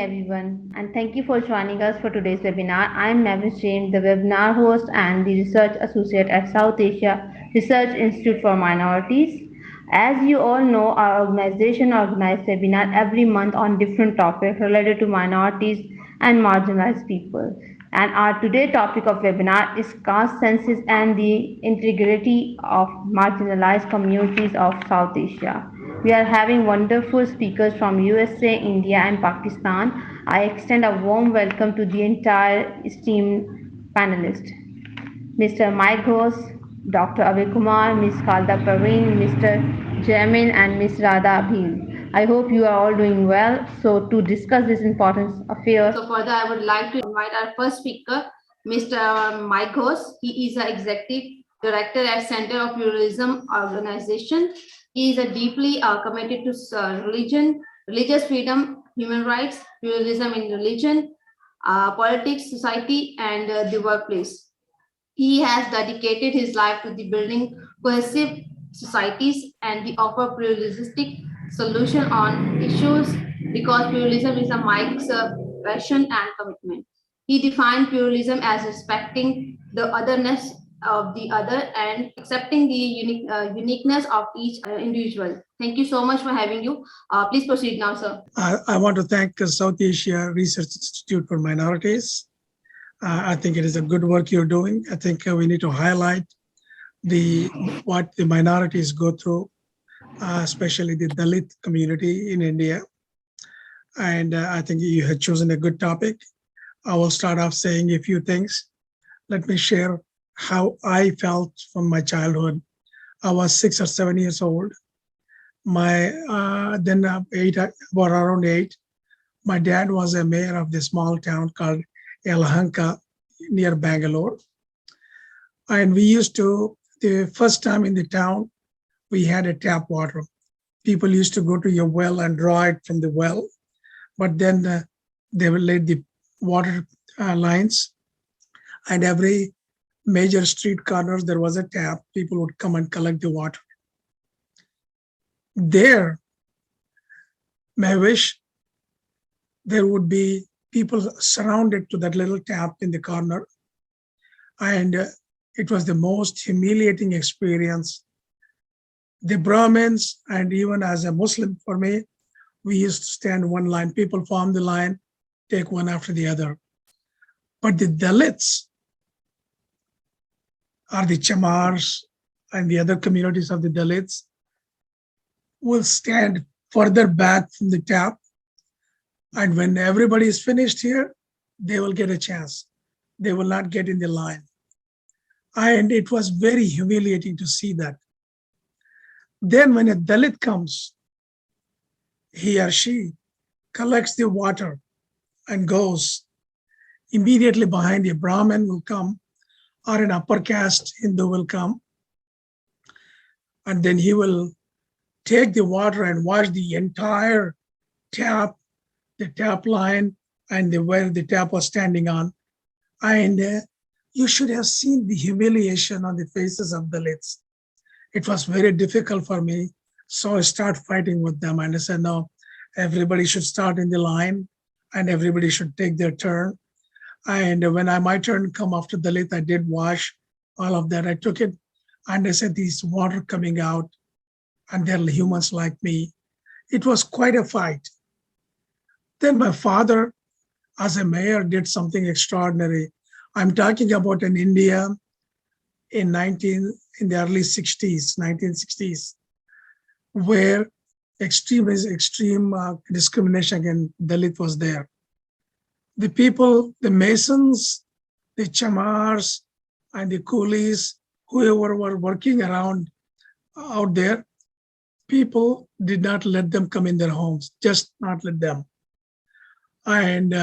everyone, and thank you for joining us for today's webinar. I am Mehwish, the webinar host and the research associate at South Asia Research Institute for Minorities. As you all know, our organization organizes webinar every month on different topics related to minorities and marginalized people. And our today topic of webinar is caste census and the integrity of marginalized communities of South Asia. We are having wonderful speakers from USA, India, and Pakistan. I extend a warm welcome to the entire esteemed panelists. Mr. Mike Ghouse, Dr. Abhay Kumar, Ms. Khalida Parveen, Mr. Jaimine, and Ms. Radha Bheel. I hope you are all doing well. So, to discuss this important affair. So, further, I would like to invite our first speaker, Mr. Mike Ghouse. He is the Executive Director at Center of Pluralism Organization. He is a deeply committed to religion, religious freedom, human rights, pluralism in religion, politics, society, and the workplace. He has dedicated his life to the building cohesive societies and the offer pluralistic solution on issues because pluralism is a Mike's passion and commitment. He defined pluralism as respecting the otherness of the other and accepting the uniqueness of each individual. Thank you so much for having you. Please proceed now, sir. I want to thank South Asia Research Institute for Minorities. I think it is a good work you're doing. I think we need to highlight what the minorities go through, especially the Dalit community in India. And I think you have chosen a good topic. I will start off saying a few things. Let me share how I felt from my childhood. I was 6 or 7 years old. Around 8, my dad was a mayor of the small town called Yelahanka near Bangalore. And the first time in the town, we had a tap water. People used to go to your well and draw it from the well, but then they will lay the water lines, and every major street corners, there was a tap. People would come and collect the water. There, Mehwish, there would be people surrounded to that little tap in the corner. And it was the most humiliating experience. The Brahmins, and even as a Muslim for me, we used to stand one line. People form the line, take one after the other. But the Dalits, or the Chamars, and the other communities of the Dalits, will stand further back from the tap. And when everybody is finished here, they will get a chance. They will not get in the line. And it was very humiliating to see that. Then when a Dalit comes, he or she collects the water and goes. Immediately behind, a Brahmin will come, or an upper caste Hindu will come. And then he will take the water and wash the entire tap, the tap line, and where the tap was standing on. And you should have seen the humiliation on the faces of the Dalits. It was very difficult for me. So I started fighting with them, and I said, no, everybody should start in the line and everybody should take their turn. And when my turn come after Dalit, I did wash all of that. I took it and I said, these water coming out, and they're humans like me. It was quite a fight. Then my father, as a mayor, did something extraordinary. I'm talking about in India in the early 60s, 1960s, where extreme discrimination against Dalit was there. The people, the Masons, the Chamars, and the coolies, whoever were working around out there, people did not let them come in their homes, just not let them. And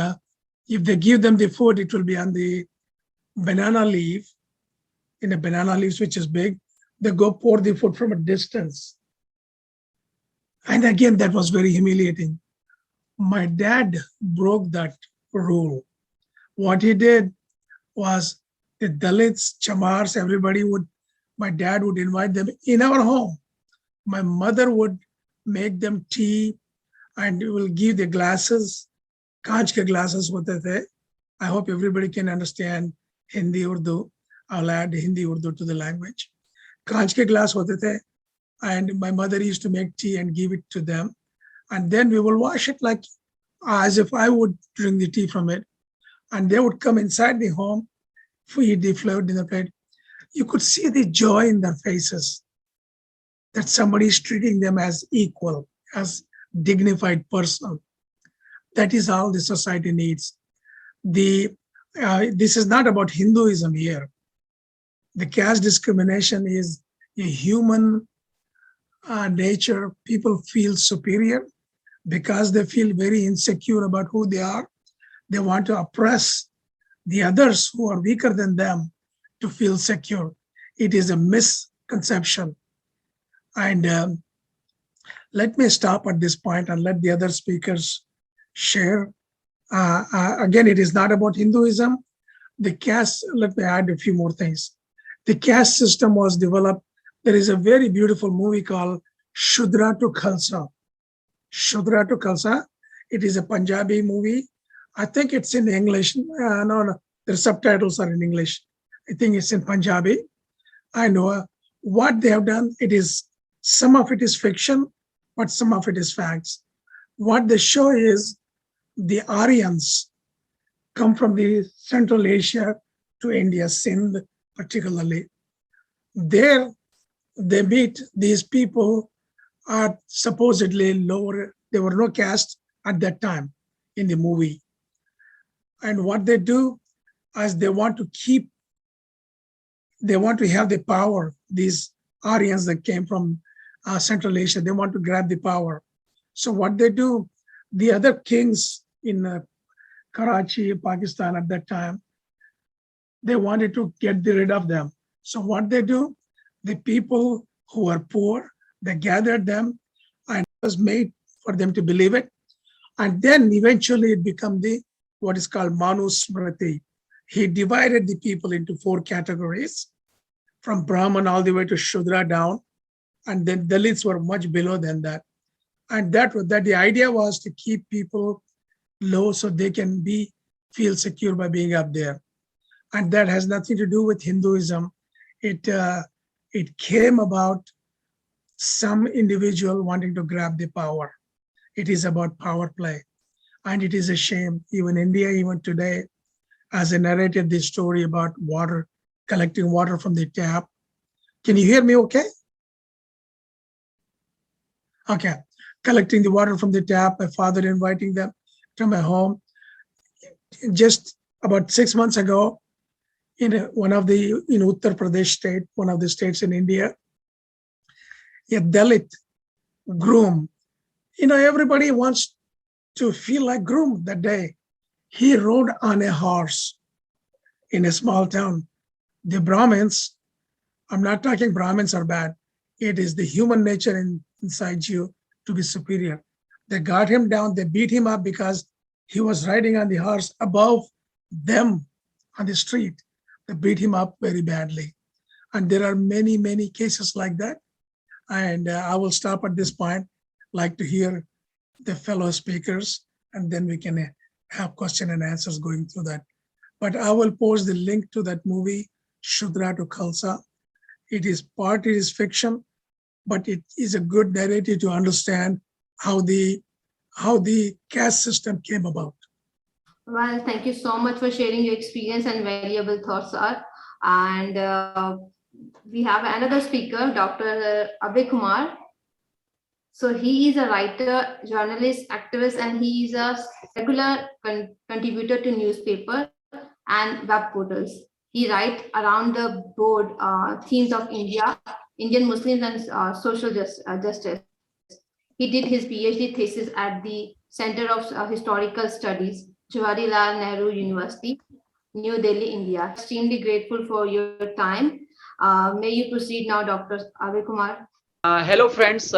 if they give them the food, it will be on the banana leaf, in a banana leaf, which is big. They go pour the food from a distance. And again, that was very humiliating. My dad broke that rule. What he did was the Dalits, Chamars, my dad would invite them in our home. My mother would make them tea and will give the glasses कांच के glasses होते थे. I hope everybody can understand Hindi Urdu. I'll add Hindi Urdu to the language. कांच के glass होते थे, and my mother used to make tea and give it to them, and then we will wash it like as if I would drink the tea from it, and they would come inside the home, feed the float in the plate. You could see the joy in their faces that somebody is treating them as equal, as dignified person. That is all the society needs. This is not about Hinduism here. The caste discrimination is a human nature. People feel superior because they feel very insecure about who they are. They want to oppress the others who are weaker than them to feel secure. It is a misconception. And let me stop at this point and let the other speakers share. Again, it is not about Hinduism. The caste, let me add a few more things. The caste system was developed. There is a very beautiful movie called Shudra to Khalsa. Shudra to Khalsa. It is a Punjabi movie. I think it's in English. No, the subtitles are in English. I think it's in Punjabi. I know what they have done. It is some of it is fiction, but some of it is facts. What they show is the Aryans come from the Central Asia to India, Sindh particularly. There they meet these people are supposedly lower. There were no caste at that time in the movie. And what they do is they want to have the power. These Aryans that came from Central Asia, they want to grab the power. So what they do, the other kings in Karachi, Pakistan at that time, they wanted to get rid of them. So what they do, the people who are poor, they gathered them and it was made for them to believe it. And then eventually it became what is called Manu Smriti. He divided the people into 4 categories, from Brahman all the way to Shudra down. And then Dalits were much below than that. And that the idea was to keep people low so they can feel secure by being up there. And that has nothing to do with Hinduism. It came about some individual wanting to grab the power. It is about power play. And it is a shame. Even India, even today, as I narrated this story about water, collecting water from the tap. Can you hear me okay? Okay. Collecting the water from the tap, my father inviting them to my home. Just about 6 months ago, in Uttar Pradesh state, one of the states in India, a Dalit groom. Everybody wants to feel like groom that day. He rode on a horse in a small town. The Brahmins, I'm not talking Brahmins are bad. It is the human nature inside you to be superior. They got him down, they beat him up because he was riding on the horse above them on the street. They beat him up very badly. And there are many, many cases like that. And I will stop at this point, like to hear the fellow speakers, and then we can have question and answers going through that. But I will post the link to that movie, Shudra to Khalsa. It is fiction, but it is a good narrative to understand how the caste system came about. Well, thank you so much for sharing your experience and valuable thoughts, sir. And we have another speaker, Dr. Abhay Kumar. So he is a writer, journalist, activist, and he is a regular contributor to newspaper and web portals. He writes around the broad themes of India, Indian Muslims, and social justice. He did his PhD thesis at the Center of Historical Studies, Jawaharlal Nehru University, New Delhi, India. Extremely grateful for your time. May you proceed now, Dr. Abhay Kumar. Hello, friends.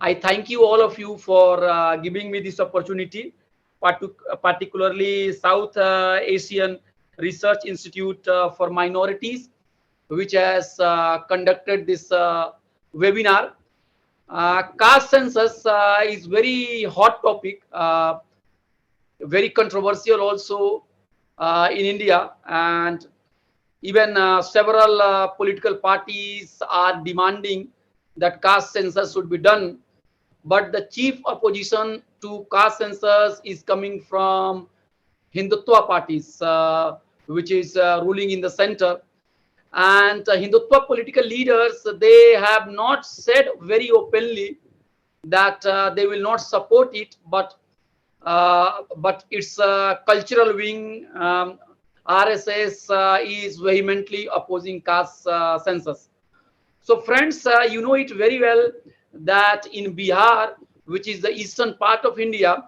I thank you, all of you, for giving me this opportunity, particularly South Asian Research Institute for Minorities, which has conducted this webinar. Caste census is very hot topic. very controversial also in India, and even several political parties are demanding that caste census should be done. But the chief opposition to caste census is coming from Hindutva parties, which is ruling in the center. And Hindutva political leaders, they have not said very openly that they will not support it, but its cultural wing, RSS, is vehemently opposing caste census. So friends, you know it very well that in Bihar, which is the eastern part of India,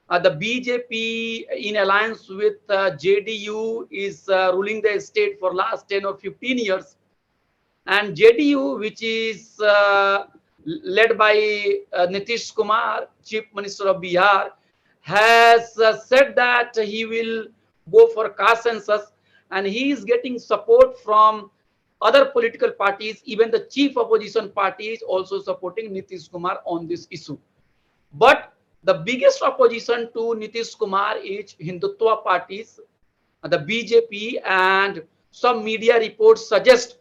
the BJP in alliance with JDU is ruling the state for last 10 or 15 years. And JDU, which is led by Nitish Kumar, Chief Minister of Bihar, has said that he will go for caste census, and he is getting support from other political parties. Even the chief opposition party is also supporting Nitish Kumar on this issue. But the biggest opposition to Nitish Kumar is Hindutva parties, the BJP, and some media reports suggest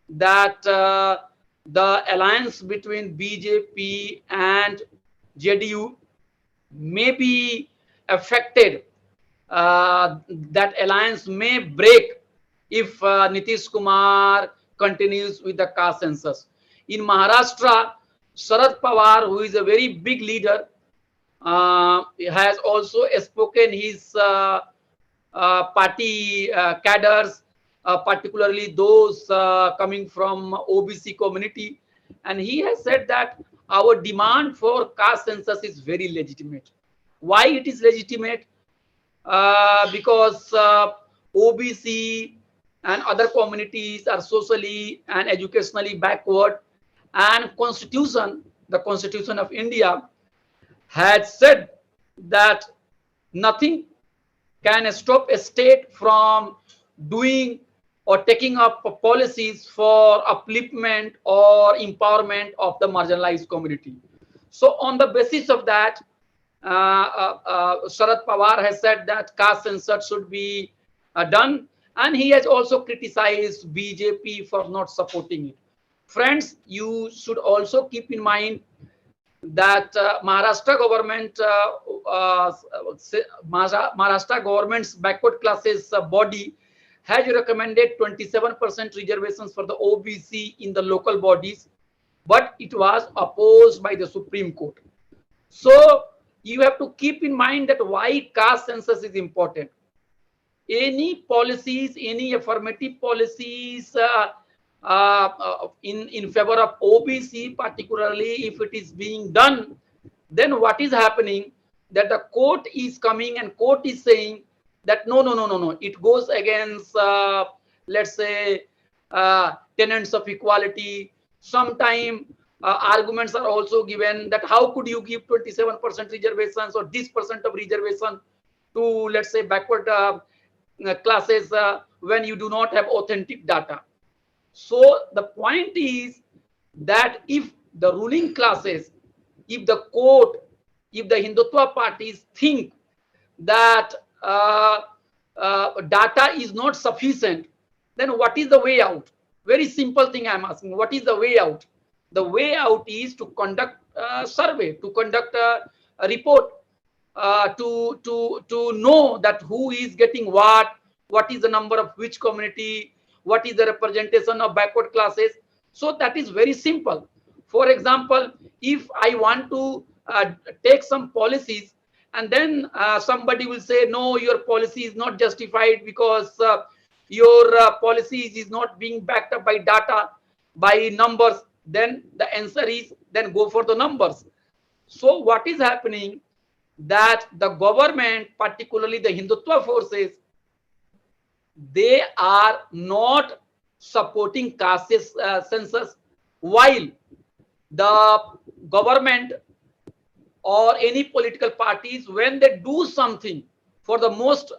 that the alliance between BJP and JDU may be affected. That alliance may break if Nitish Kumar continues with the caste census. In Maharashtra, Sharad Pawar, who is a very big leader, has also spoken his party cadres, particularly those coming from OBC community, and he has said that our demand for caste census is very legitimate. Why it is legitimate? Because OBC and other communities are socially and educationally backward, and the Constitution of India had said that nothing can stop a state from doing or taking up policies for upliftment or empowerment of the marginalized community. So on the basis of that, Sharad Pawar has said that caste census should be done, and he has also criticized BJP for not supporting it. Friends, you should also keep in mind that Maharashtra government's backward classes body has recommended 27% reservations for the OBC in the local bodies, but it was opposed by the Supreme Court. So you have to keep in mind that why caste census is important. Any policies, any affirmative policies in favor of OBC, particularly if it is being done, then what is happening, that the court is coming and court is saying that no, it goes against let's say tenets of equality. Sometime arguments are also given that how could you give 27% reservations or this percent of reservation to, let's say, backward classes when you do not have authentic data. So the point is that if the ruling classes, if the court, if the Hindutva parties think that data is not sufficient, then what is the way out? Very simple thing I'm asking. What is the way out? The way out is to conduct a survey, to conduct a report, to know that who is getting what is the number of which community, what is the representation of backward classes. So that is very simple. For example, if I want to take some policies, and then somebody will say, no, your policy is not justified because your policies is not being backed up by data, by numbers, then the answer is, then go for the numbers. So what is happening, that the government, particularly the Hindutva forces, they are not supporting caste census, while the government or any political parties, when they do something for the most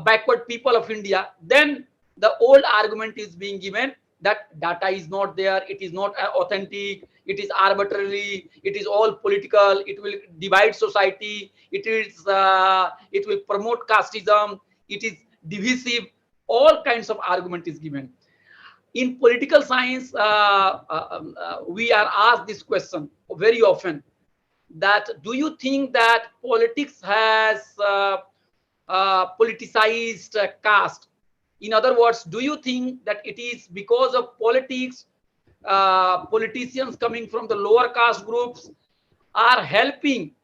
backward people of India, then the old argument is being given that data is not there, it is not authentic, it is arbitrary, it is all political, it will divide society, it will promote casteism, it is divisive. All kinds of argument is given. In political science, we are asked this question very often, that do you think that politics has politicized caste? In other words, do you think that it is because of politics, politicians coming from the lower caste groups are helping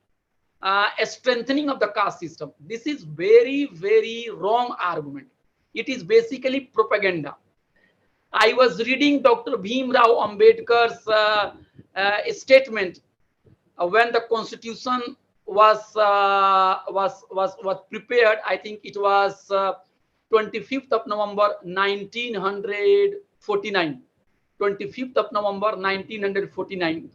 a strengthening of the caste system? This is very, very wrong argument. It is basically propaganda. I was reading Dr. Bhim Rao Ambedkar's statement when the constitution was prepared. I think it was 25th of November 1949. 25th of November 1949.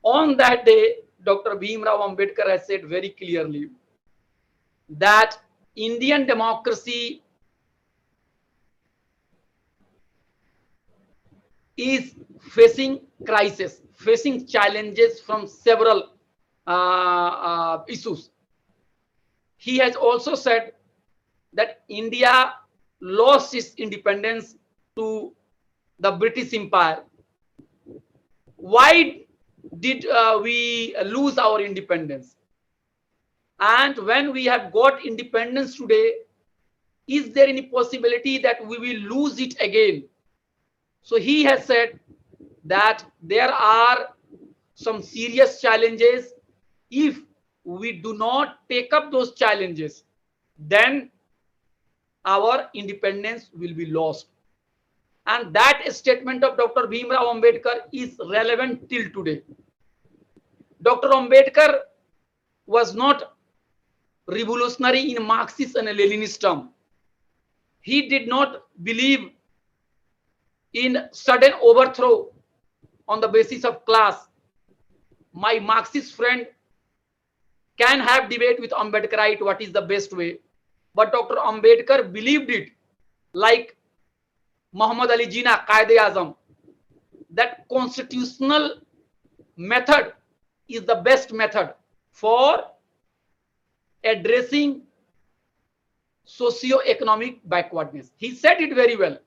On that day, Dr. Bhim Rao Ambedkar has said very clearly that Indian democracy is facing crisis, facing challenges from several issues. He has also said that India lost its independence to the British Empire. Why did we lose our independence? And when we have got independence today, is there any possibility that we will lose it again? So he has said that there are some serious challenges. If we do not take up those challenges, then our independence will be lost. And that statement of Dr. Bhim Rao Ambedkar is relevant till today. Dr. Ambedkar was not revolutionary in Marxist and Leninist term. He did not believe in sudden overthrow on the basis of class. My Marxist friend can have debate with Ambedkarite what is the best way, but Dr. Ambedkar believed it, like Muhammad Ali Jinnah, Qaid-e-Azam, that constitutional method is the best method for addressing socio-economic backwardness. He said it very well.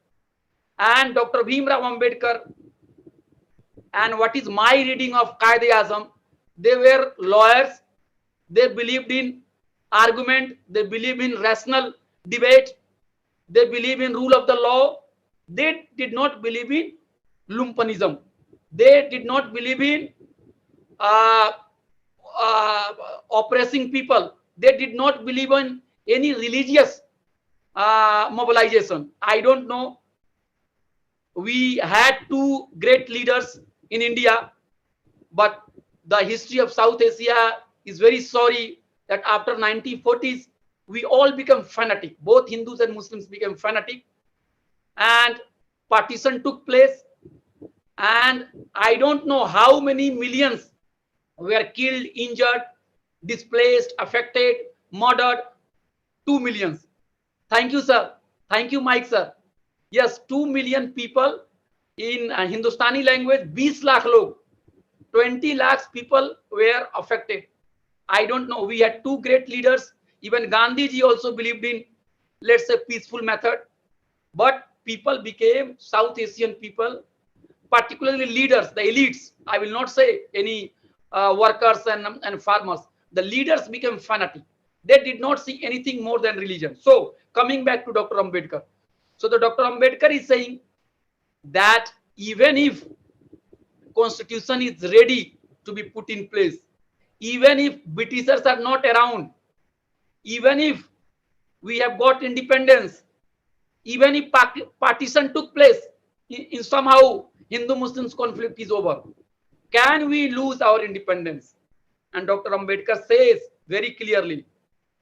And Dr. Bhim Rao Ambedkar, and what is my reading of Qaid-e-Azam, they were lawyers. They believed in argument. They believed in rational debate. They believe in rule of the law. They did not believe in lumpenism. They did not believe in oppressing people. They did not believe in any religious mobilization. I don't know. We had two great leaders in India, but the history of South Asia is very sorry that after 1940s, we all become fanatic. Both Hindus and Muslims became fanatic, and partition took place. And I don't know how many millions were killed, injured, displaced, affected, murdered. 2 millions. Thank you, sir. Thank you, Mike, sir. Yes, 2 million people in Hindustani language, 20 lakh log, 20 lakhs people were affected. I don't know. We had two great leaders. Even Gandhi ji also believed in, let's say, peaceful method. But people became, South Asian people, particularly leaders, the elites. I will not say any workers and farmers. The leaders became fanatic. They did not see anything more than religion. So coming back to Dr. Ambedkar. So the Dr. Ambedkar is saying that even if constitution is ready to be put in place, even if Britishers are not around, even if we have got independence, even if partition took place, in somehow Hindu-Muslims conflict is over, can we lose our independence? And Dr. Ambedkar says very clearly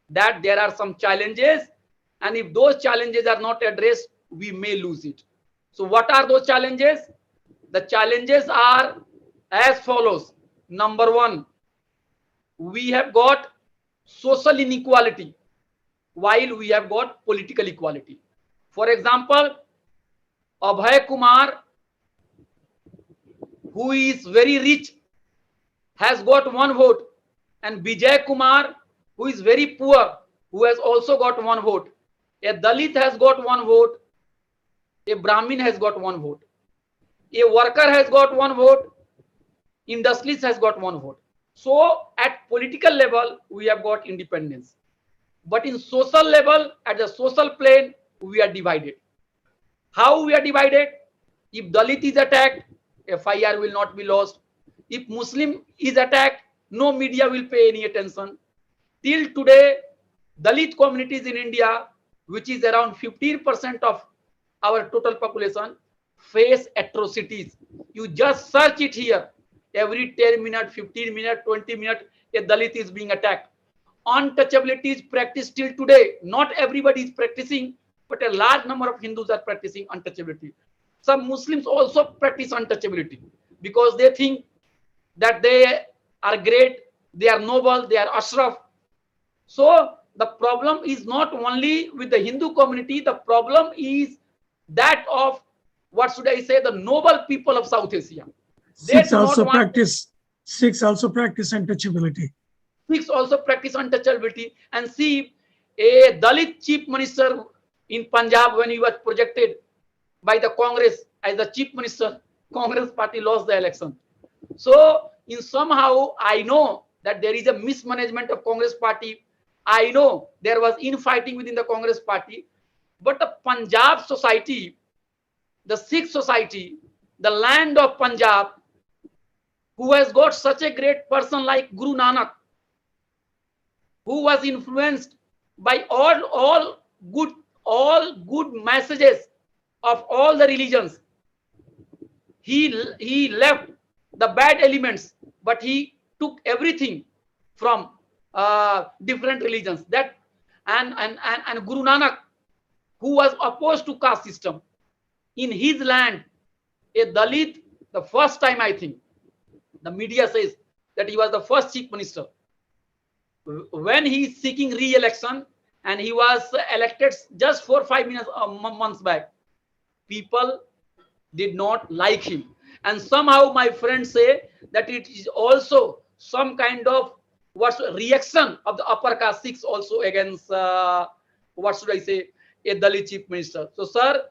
that there are some challenges, and if those challenges are not addressed, we may lose it. So what are those challenges? The challenges are as follows. Number one, we have got social inequality while we have got political equality. For example, Abhay Kumar, who is very rich, has got one vote, and Vijay Kumar, who is very poor, who has also got one vote. A Dalit has got one vote. A Brahmin has got one vote. A worker has got one vote. Industrialist has got one vote. So at political level, we have got independence. But in social level, at the social plane, we are divided. How we are divided? If Dalit is attacked, FIR will not be lost. If Muslim is attacked, no media will pay any attention. Till today, Dalit communities in India, which is around 15% of our total population, face atrocities. You just search it here. Every 10 minutes, 15 minutes, 20 minutes, a Dalit is being attacked. Untouchability is practiced till today. Not everybody is practicing, but a large number of Hindus are practicing untouchability. Some Muslims also practice untouchability because they think that they are great, they are noble, they are ashraf. So the problem is not only with the Hindu community, the problem is that of, what should I say, the noble people of South Asia. They Sikhs do not also want. practice Sikhs also practice untouchability. Sikhs also practice untouchability. And see, a Dalit chief minister in Punjab, when he was projected by the Congress as the chief minister, Congress party lost the election. So in somehow I know that there is a mismanagement of Congress party. I know there was infighting within the Congress party, but the Punjab society, the Sikh society, the land of Punjab, who has got such a great person like Guru Nanak, who was influenced by all good messages of all the religions. He left the bad elements, but he took everything from different religions. That and Guru Nanak, who was opposed to caste system, in his land, a Dalit, the first time I think, the media says that he was the first chief minister. When he is seeking re-election, and he was elected just 4 or 5 months back, people did not like him. And somehow my friends say that it is also some kind of reaction of the upper caste Sikhs also against, what should I say, a Dalit chief minister. So sir,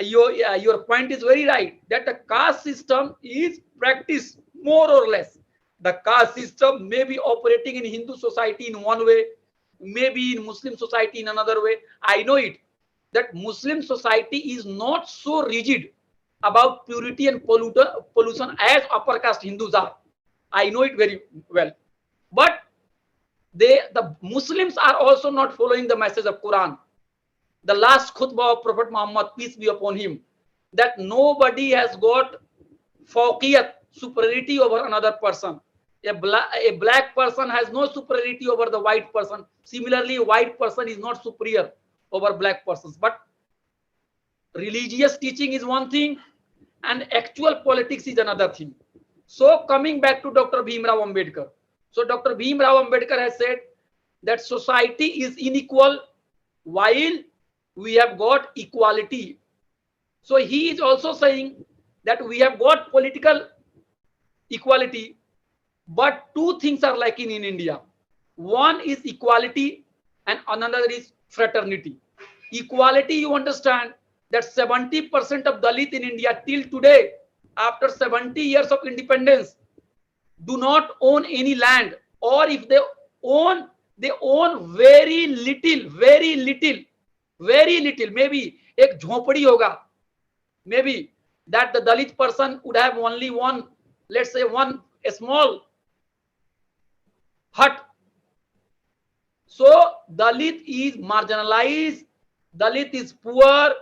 your point is very right, that the caste system is practiced more or less. The caste system may be operating in Hindu society in one way, maybe in Muslim society in another way. I know it, that Muslim society is not so rigid about purity and pollution as upper caste Hindus are. I know it very well. But the Muslims are also not following the message of Quran. The last khutbah of Prophet Muhammad, peace be upon him, that nobody has got fawqiyat, superiority over another person. A black person has no superiority over the white person. Similarly, a white person is not superior over black persons. But religious teaching is one thing and actual politics is another thing. So coming back to Dr. Bhimrao Ambedkar. So Dr. Bhimrao Ambedkar has said that society is unequal while we have got equality. So he is also saying that we have got political equality, but two things are lacking in India. One is equality and another is fraternity. Equality, you understand that 70% of Dalit in India till today, after 70 years of independence, do not own any land, or if they own very little, maybe ek jhopadi hoga, maybe that the Dalit person would have only one, let's say a small hut. So Dalit is marginalized, Dalit is poor,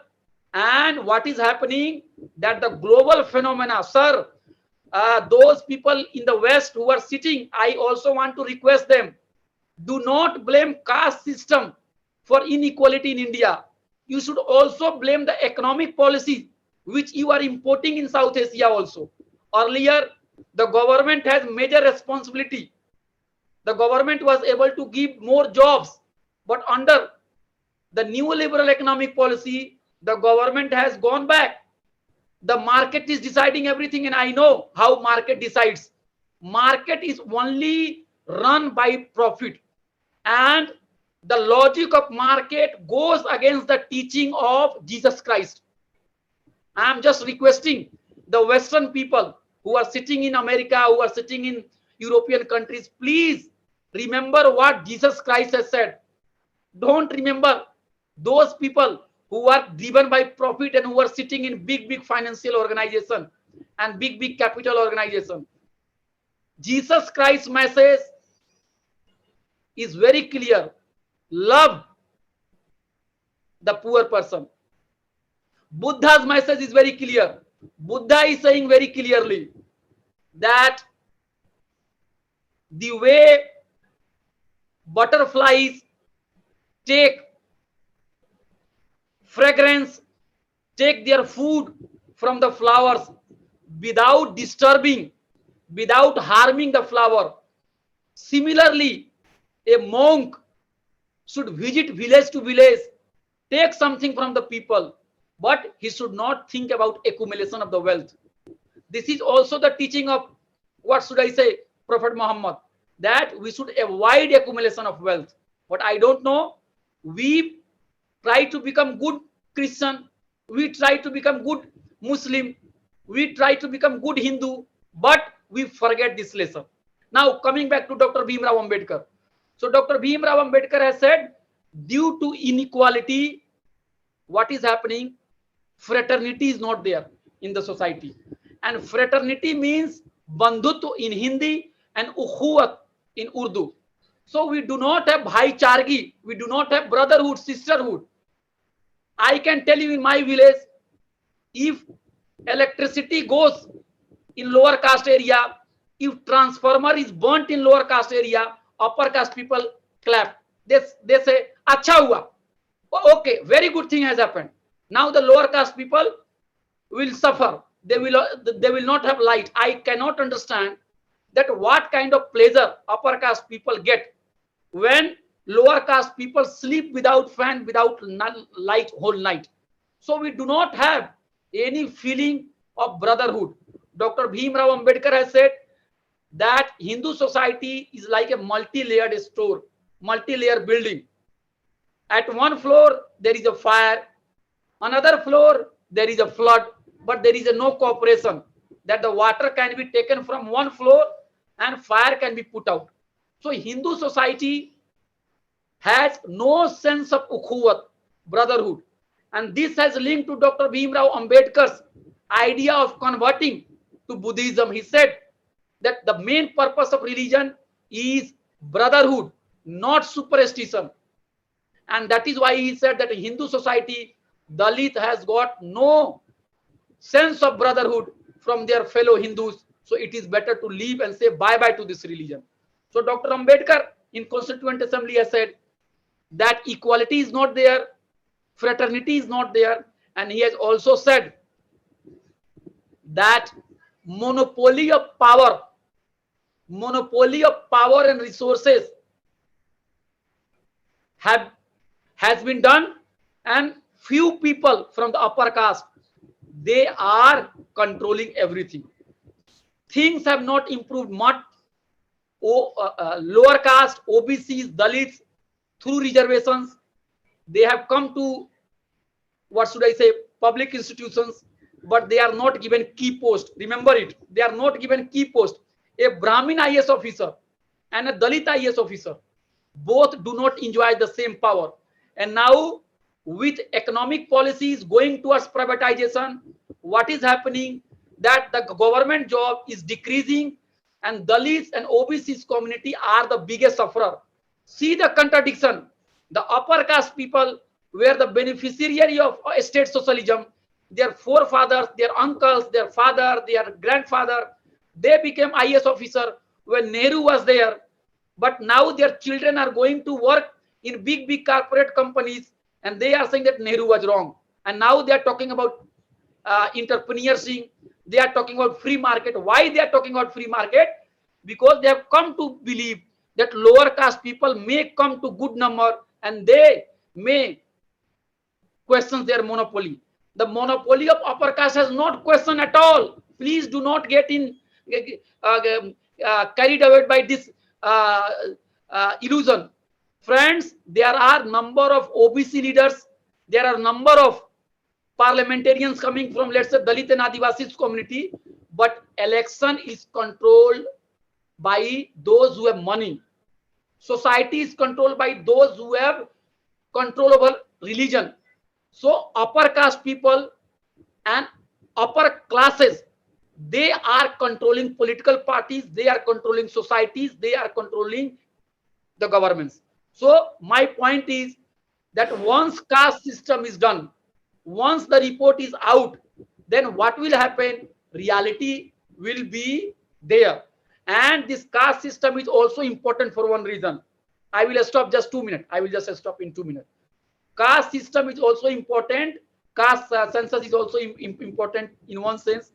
and what is happening, that the global phenomena, sir, those people in the West who are sitting, I also want to request them, do not blame caste system for inequality in India. You should also blame the economic policy which you are importing in South Asia also. Earlier, the government has major responsibility. The government was able to give more jobs, but under the new liberal economic policy, the government has gone back The market is deciding everything, and I know how market decides. Market is only run by profit, and the logic of market goes against the teaching of Jesus Christ. I am just requesting the Western people who are sitting in America, who are sitting in European countries, please remember what Jesus Christ has said. Don't remember those people who are driven by profit and who are sitting in big financial organization and big capital organization. Jesus Christ's message is very clear. Love the poor person. Buddha's message is very clear. Buddha is saying very clearly that the way butterflies take fragrance, take their food from the flowers without disturbing, without harming the flower. Similarly, a monk should visit village to village, take something from the people, but he should not think about accumulation of the wealth. This is also the teaching of, what should I say, Prophet Muhammad, that we should avoid accumulation of wealth. But I don't know, we try to become good Christian, we try to become good Muslim, we try to become good Hindu, but we forget this lesson. Now coming back to Dr. Bhimrao Ambedkar. So Dr. Bhimrao Ambedkar has said, due to inequality, what is happening? Fraternity is not there in the society. And fraternity means bandhutva in Hindi and ukhuwat in Urdu. So we do not have bhaichargi, we do not have brotherhood, sisterhood. I can tell you in my village, if electricity goes in lower caste area, if transformer is burnt in lower caste area, upper caste people clap. They say, acha hua. Okay, very good thing has happened. Now the lower caste people will suffer. They will not have light. I cannot understand that what kind of pleasure upper caste people get when lower caste people sleep without fan, without light whole night. So we do not have any feeling of brotherhood. Dr. Bhimrao Ambedkar has said that Hindu society is like a multi-layered store, multi-layer building. At one floor, there is a fire. Another floor, there is a flood, but there is no cooperation that the water can be taken from one floor and fire can be put out. So Hindu society has no sense of ukhuwat, brotherhood. And this has linked to Dr. Bhimrao Ambedkar's idea of converting to Buddhism. He said that the main purpose of religion is brotherhood, not superstition. And that is why he said that in Hindu society, Dalit has got no sense of brotherhood from their fellow Hindus. So it is better to leave and say bye-bye to this religion. So Dr. Ambedkar in Constituent Assembly has said that equality is not there, fraternity is not there. And he has also said that monopoly of power and resources has been done, and few people from the upper caste, they are controlling everything. Things have not improved much. Lower caste, OBCs, Dalits, through reservations, they have come to, what should I say, public institutions, but they are not given key post. Remember it, they are not given key post. A Brahmin IAS officer and a Dalit IAS officer, both do not enjoy the same power. And now with economic policies going towards privatization, what is happening? That the government job is decreasing and Dalits and OBCs community are the biggest sufferer. See the contradiction. The upper caste people were the beneficiary of state socialism. Their forefathers, their uncles, their father, their grandfather, they became IAS officer when Nehru was there. But now their children are going to work in big corporate companies, and they are saying that Nehru was wrong. And now they are talking about entrepreneurship. They are talking about free market. Why they are talking about free market? Because they have come to believe that lower caste people may come to good number and they may question their monopoly. The monopoly of upper caste has not questioned at all. Please do not get in carried away by this illusion. Friends, there are number of OBC leaders, there are number of parliamentarians coming from, let's say, Dalit and Adivasis community, but election is controlled by those who have money. Society is controlled by those who have control over religion. So upper caste people and upper classes, they are controlling political parties, they are controlling societies, they are controlling the governments. So my point is that once caste system is done, once the report is out, then what will happen? Reality will be there. And this caste system is also important for one reason. I will stop just 2 minutes. I will just stop in 2 minutes. Caste system is also important. Caste census is also important in one sense,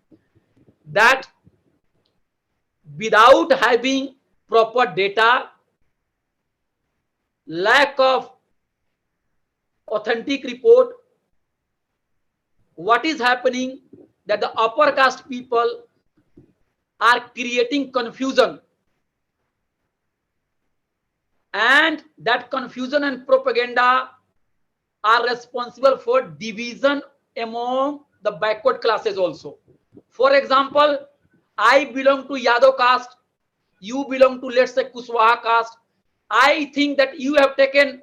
that without having proper data, lack of authentic report, what is happening, that the upper caste people are creating confusion, and that confusion and propaganda are responsible for division among the backward classes also. For example, I belong to Yadav caste, you belong to, let's say, Kushwaha caste. I think that you have taken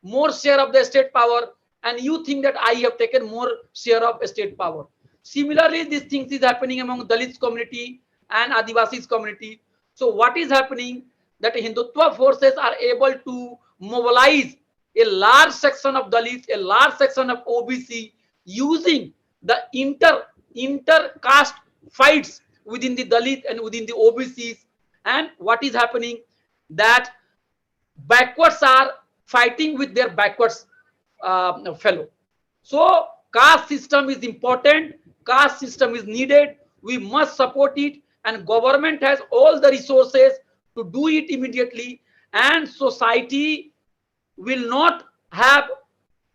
more share of the state power, and you think that I have taken more share of state power. Similarly, these things is happening among Dalits community and Adivasis community. So what is happening, that Hindutva forces are able to mobilize a large section of Dalits, a large section of OBC, using the inter-caste fights within the Dalit and within the OBCs. And what is happening, that backwards are fighting with their backwards fellow. So caste system is important, caste system is needed, we must support it, and government has all the resources to do it immediately, and society will not have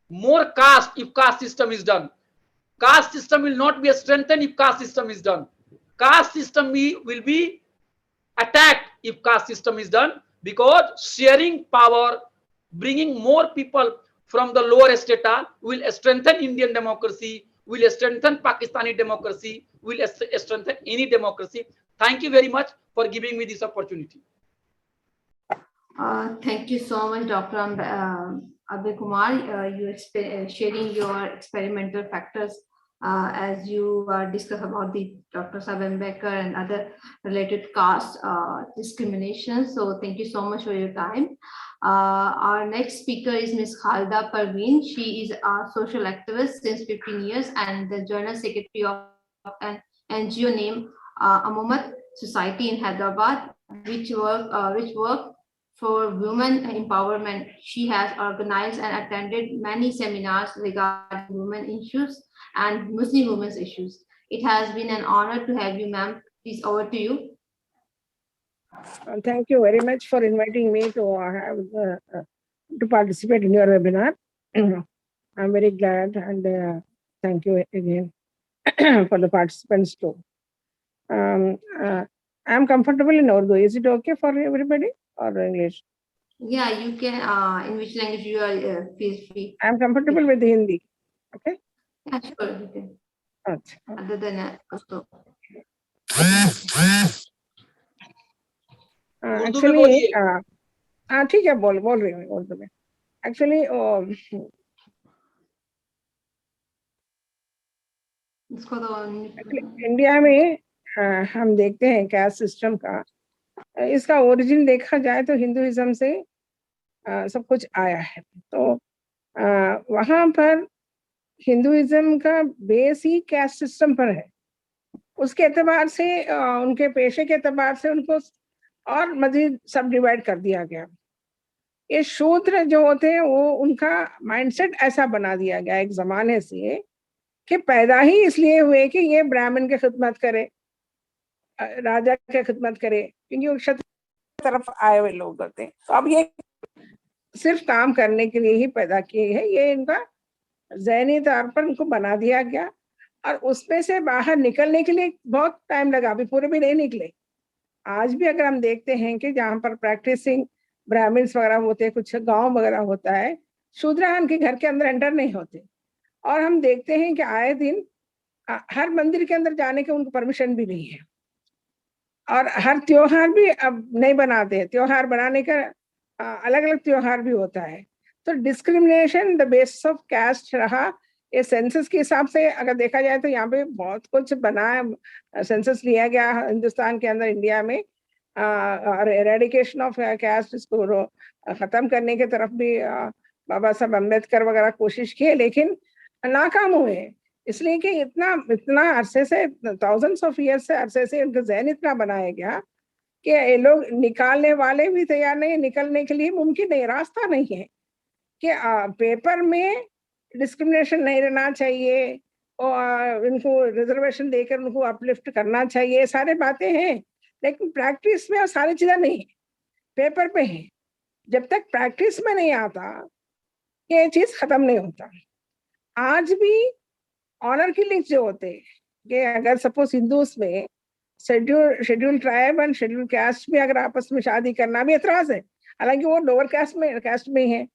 more caste if caste system is done. Caste system will not be strengthened if caste system is done. Caste system will be attacked if caste system is done, because sharing power, bringing more people from the lower strata will strengthen Indian democracy, will strengthen Pakistani democracy, will strengthen any democracy. Thank you very much for giving me this opportunity. Thank you so much, Dr. Abhay Kumar. You sharing your experimental factors as you discuss about the Dr. Ambedkar and other related caste discrimination. So thank you so much for your time. Our next speaker is Ms. Khalida Parveen. She is a social activist since 15 years and the General Secretary of an NGO named Amoomat Society in Hyderabad, which work for women empowerment. She has organized and attended many seminars regarding women issues and Muslim women's issues. It has been an honor to have you, ma'am. Please, over to you. Thank you very much for inviting me to participate in your webinar. I'm very glad, and thank you again for the participants too. I'm comfortable in Urdu. Is it okay for everybody or English? Yeah, you can. In which language you are? Feel free. I'm comfortable with Hindi. Okay. Yeah, sure. You can. Okay. Other than also. Actually, ठीक है बोल रही हूँ उर्दू में. Actually, India में हम देखते हैं कास्ट सिस्टम का, इसका ओरिजिन देखा जाए तो हिंदुइज्म से सब कुछ आया है. तो वहाँ पर हिंदुइज्म का बेस ही कास्ट सिस्टम पर है. उसके एतबार से उनके पेशे के एतबार से उनको और मजीद सब डिवाइड कर दिया गया. ये शूद्र जो होते हैं वो उनका माइंडसेट ऐसा बना दिया गया एक जमाने से कि पैदा ही इसलिए हुए कि ये ब्राह्मण की खिदमत करे, राजा की खिदमत करे, क्योंकि वो क्षत्रिय तरफ आए हुए लोग होते हैं. तो अब ये सिर्फ काम करने के लिए ही पैदा किए हैं. ये इनका ज़हनी तौर पर उनको बना दिया गया, और उसमें से बाहर निकलने के लिए बहुत टाइम लगा, अभी पूरे भी नहीं निकले। आज भी अगर हम देखते हैं कि जहाँ पर प्रैक्टिसिंग ब्राह्मण्स वगैरह होते हैं, कुछ गांव वगैरह होता है, शूद्राहन के घर के अंदर एंटर नहीं होते। और हम देखते हैं कि आए दिन हर मंदिर के अंदर जाने के उनको परमिशन भी नहीं है, और हर त्योहार भी अब नहीं बनाते। त्योहार बनाने का अलग अलग त्योहार भी होता है। तो discrimination the basis of caste रहा। ये सेंसस के हिसाब से अगर देखा जाए तो यहाँ पे बहुत कुछ बना है, सेंसस लिया गया हिंदुस्तान के अंदर, इंडिया में, और एरेडिकेशन ऑफ कास्ट इसको खत्म करने की तरफ भी बाबा साहब अम्बेडकर वगैरह कोशिश किए, लेकिन नाकाम हुए। इसलिए कि इतना इतना अरसे से, थाउजेंड्स ऑफ ईयर्स से अरसे से उनका ज़हन इतना बनाया गया कि ये लोग निकालने वाले भी तैयार नहीं, निकलने के लिए मुमकिन नहीं, रास्ता नहीं है कि पेपर में डिस्क्रिमिनेशन नहीं रहना चाहिए और इनको रिजर्वेशन देकर उनको अपलिफ्ट करना चाहिए, सारे बातें हैं, लेकिन प्रैक्टिस में वो सारी चीज़ें नहीं है, पेपर पे है। जब तक प्रैक्टिस में नहीं आता ये चीज़ खत्म नहीं होता। आज भी ऑनर किलिंग्स जो होते हैं, कि अगर सपोज हिंदूस में schedule tribe and schedule caste में अगर आपस में शादी करना भी एतराज है, हालांकि वो लोअर कास्ट में है।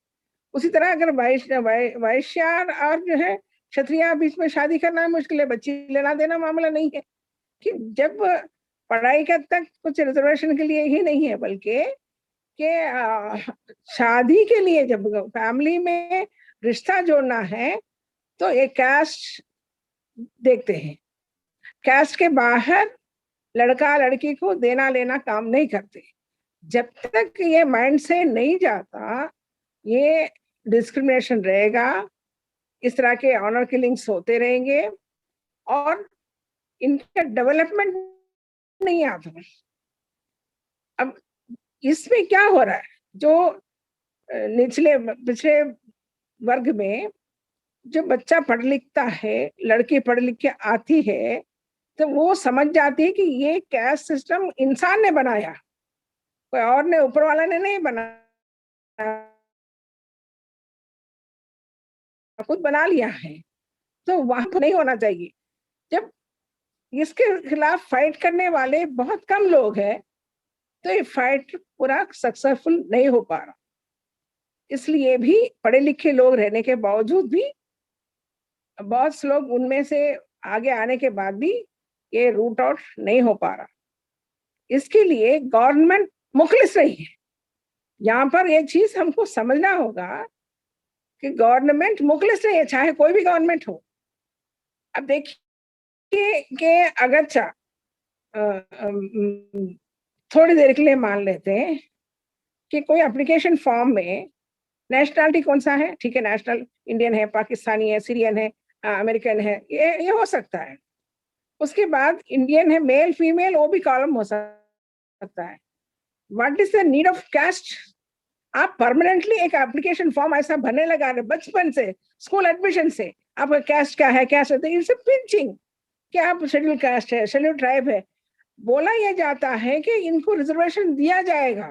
उसी तरह अगर वैश्य और जो है क्षत्रिय बीच में शादी करना मुश्किल है, बच्ची लेना देना मामला नहीं है। कि जब पढ़ाई का तक कुछ रिजर्वेशन के लिए ही नहीं है, बल्कि कि शादी के लिए जब फैमिली में रिश्ता जोड़ना है तो एक कास्ट देखते हैं। कास्ट के बाहर लड़का लड़की को देना लेना काम नहीं करते। जब तक ये माइंड से नहीं जाता ये डिस्क्रिमिनेशन रहेगा, इस तरह के ऑनर किलिंग्स होते रहेंगे और इनका डेवलपमेंट नहीं आता। अब इसमें क्या हो रहा है, जो निचले पिछले वर्ग में जो बच्चा पढ़ लिखता है, लड़की पढ़ लिख के आती है, तो वो समझ जाती है कि ये कास्ट सिस्टम इंसान ने बनाया, कोई और ने, ऊपर वाला ने नहीं बनाया, खुद बना लिया है। तो वहां पर नहीं होना चाहिए। जब इसके खिलाफ फाइट करने वाले बहुत कम लोग हैं तो ये फाइट पूरा सक्सेसफुल नहीं हो पा रहा। इसलिए भी पढ़े लिखे लोग रहने के बावजूद भी बहुत से लोग उनमें से आगे आने के बाद भी ये रूट आउट नहीं हो पा रहा। इसके लिए गवर्नमेंट मुखलिस रही है। यहाँ पर ये चीज हमको समझना होगा कि गवर्नमेंट मुखलिस नहीं है, चाहे कोई भी गवर्नमेंट हो। अब देखिए कि अगर थोड़ी देर के लिए मान लेते हैं कि कोई एप्लीकेशन फॉर्म में नेशनलिटी कौन सा है, ठीक है, नेशनल इंडियन है, पाकिस्तानी है, सीरियन है, अमेरिकन है, ये हो सकता है। उसके बाद इंडियन है, मेल फीमेल, वो भी कॉलम हो सकता है। What is the need of caste? आप परमानेंटली एक एप्लीकेशन फॉर्म ऐसा भरने लगा रहे बचपन से, स्कूल एडमिशन से, आपका कास्ट क्या है, कैस्ट है, इट्स पिंचिंग कि आप शेड्यूल कास्ट है, शेड्यूल ट्राइब है। बोला यह जाता है कि इनको रिजर्वेशन दिया जाएगा।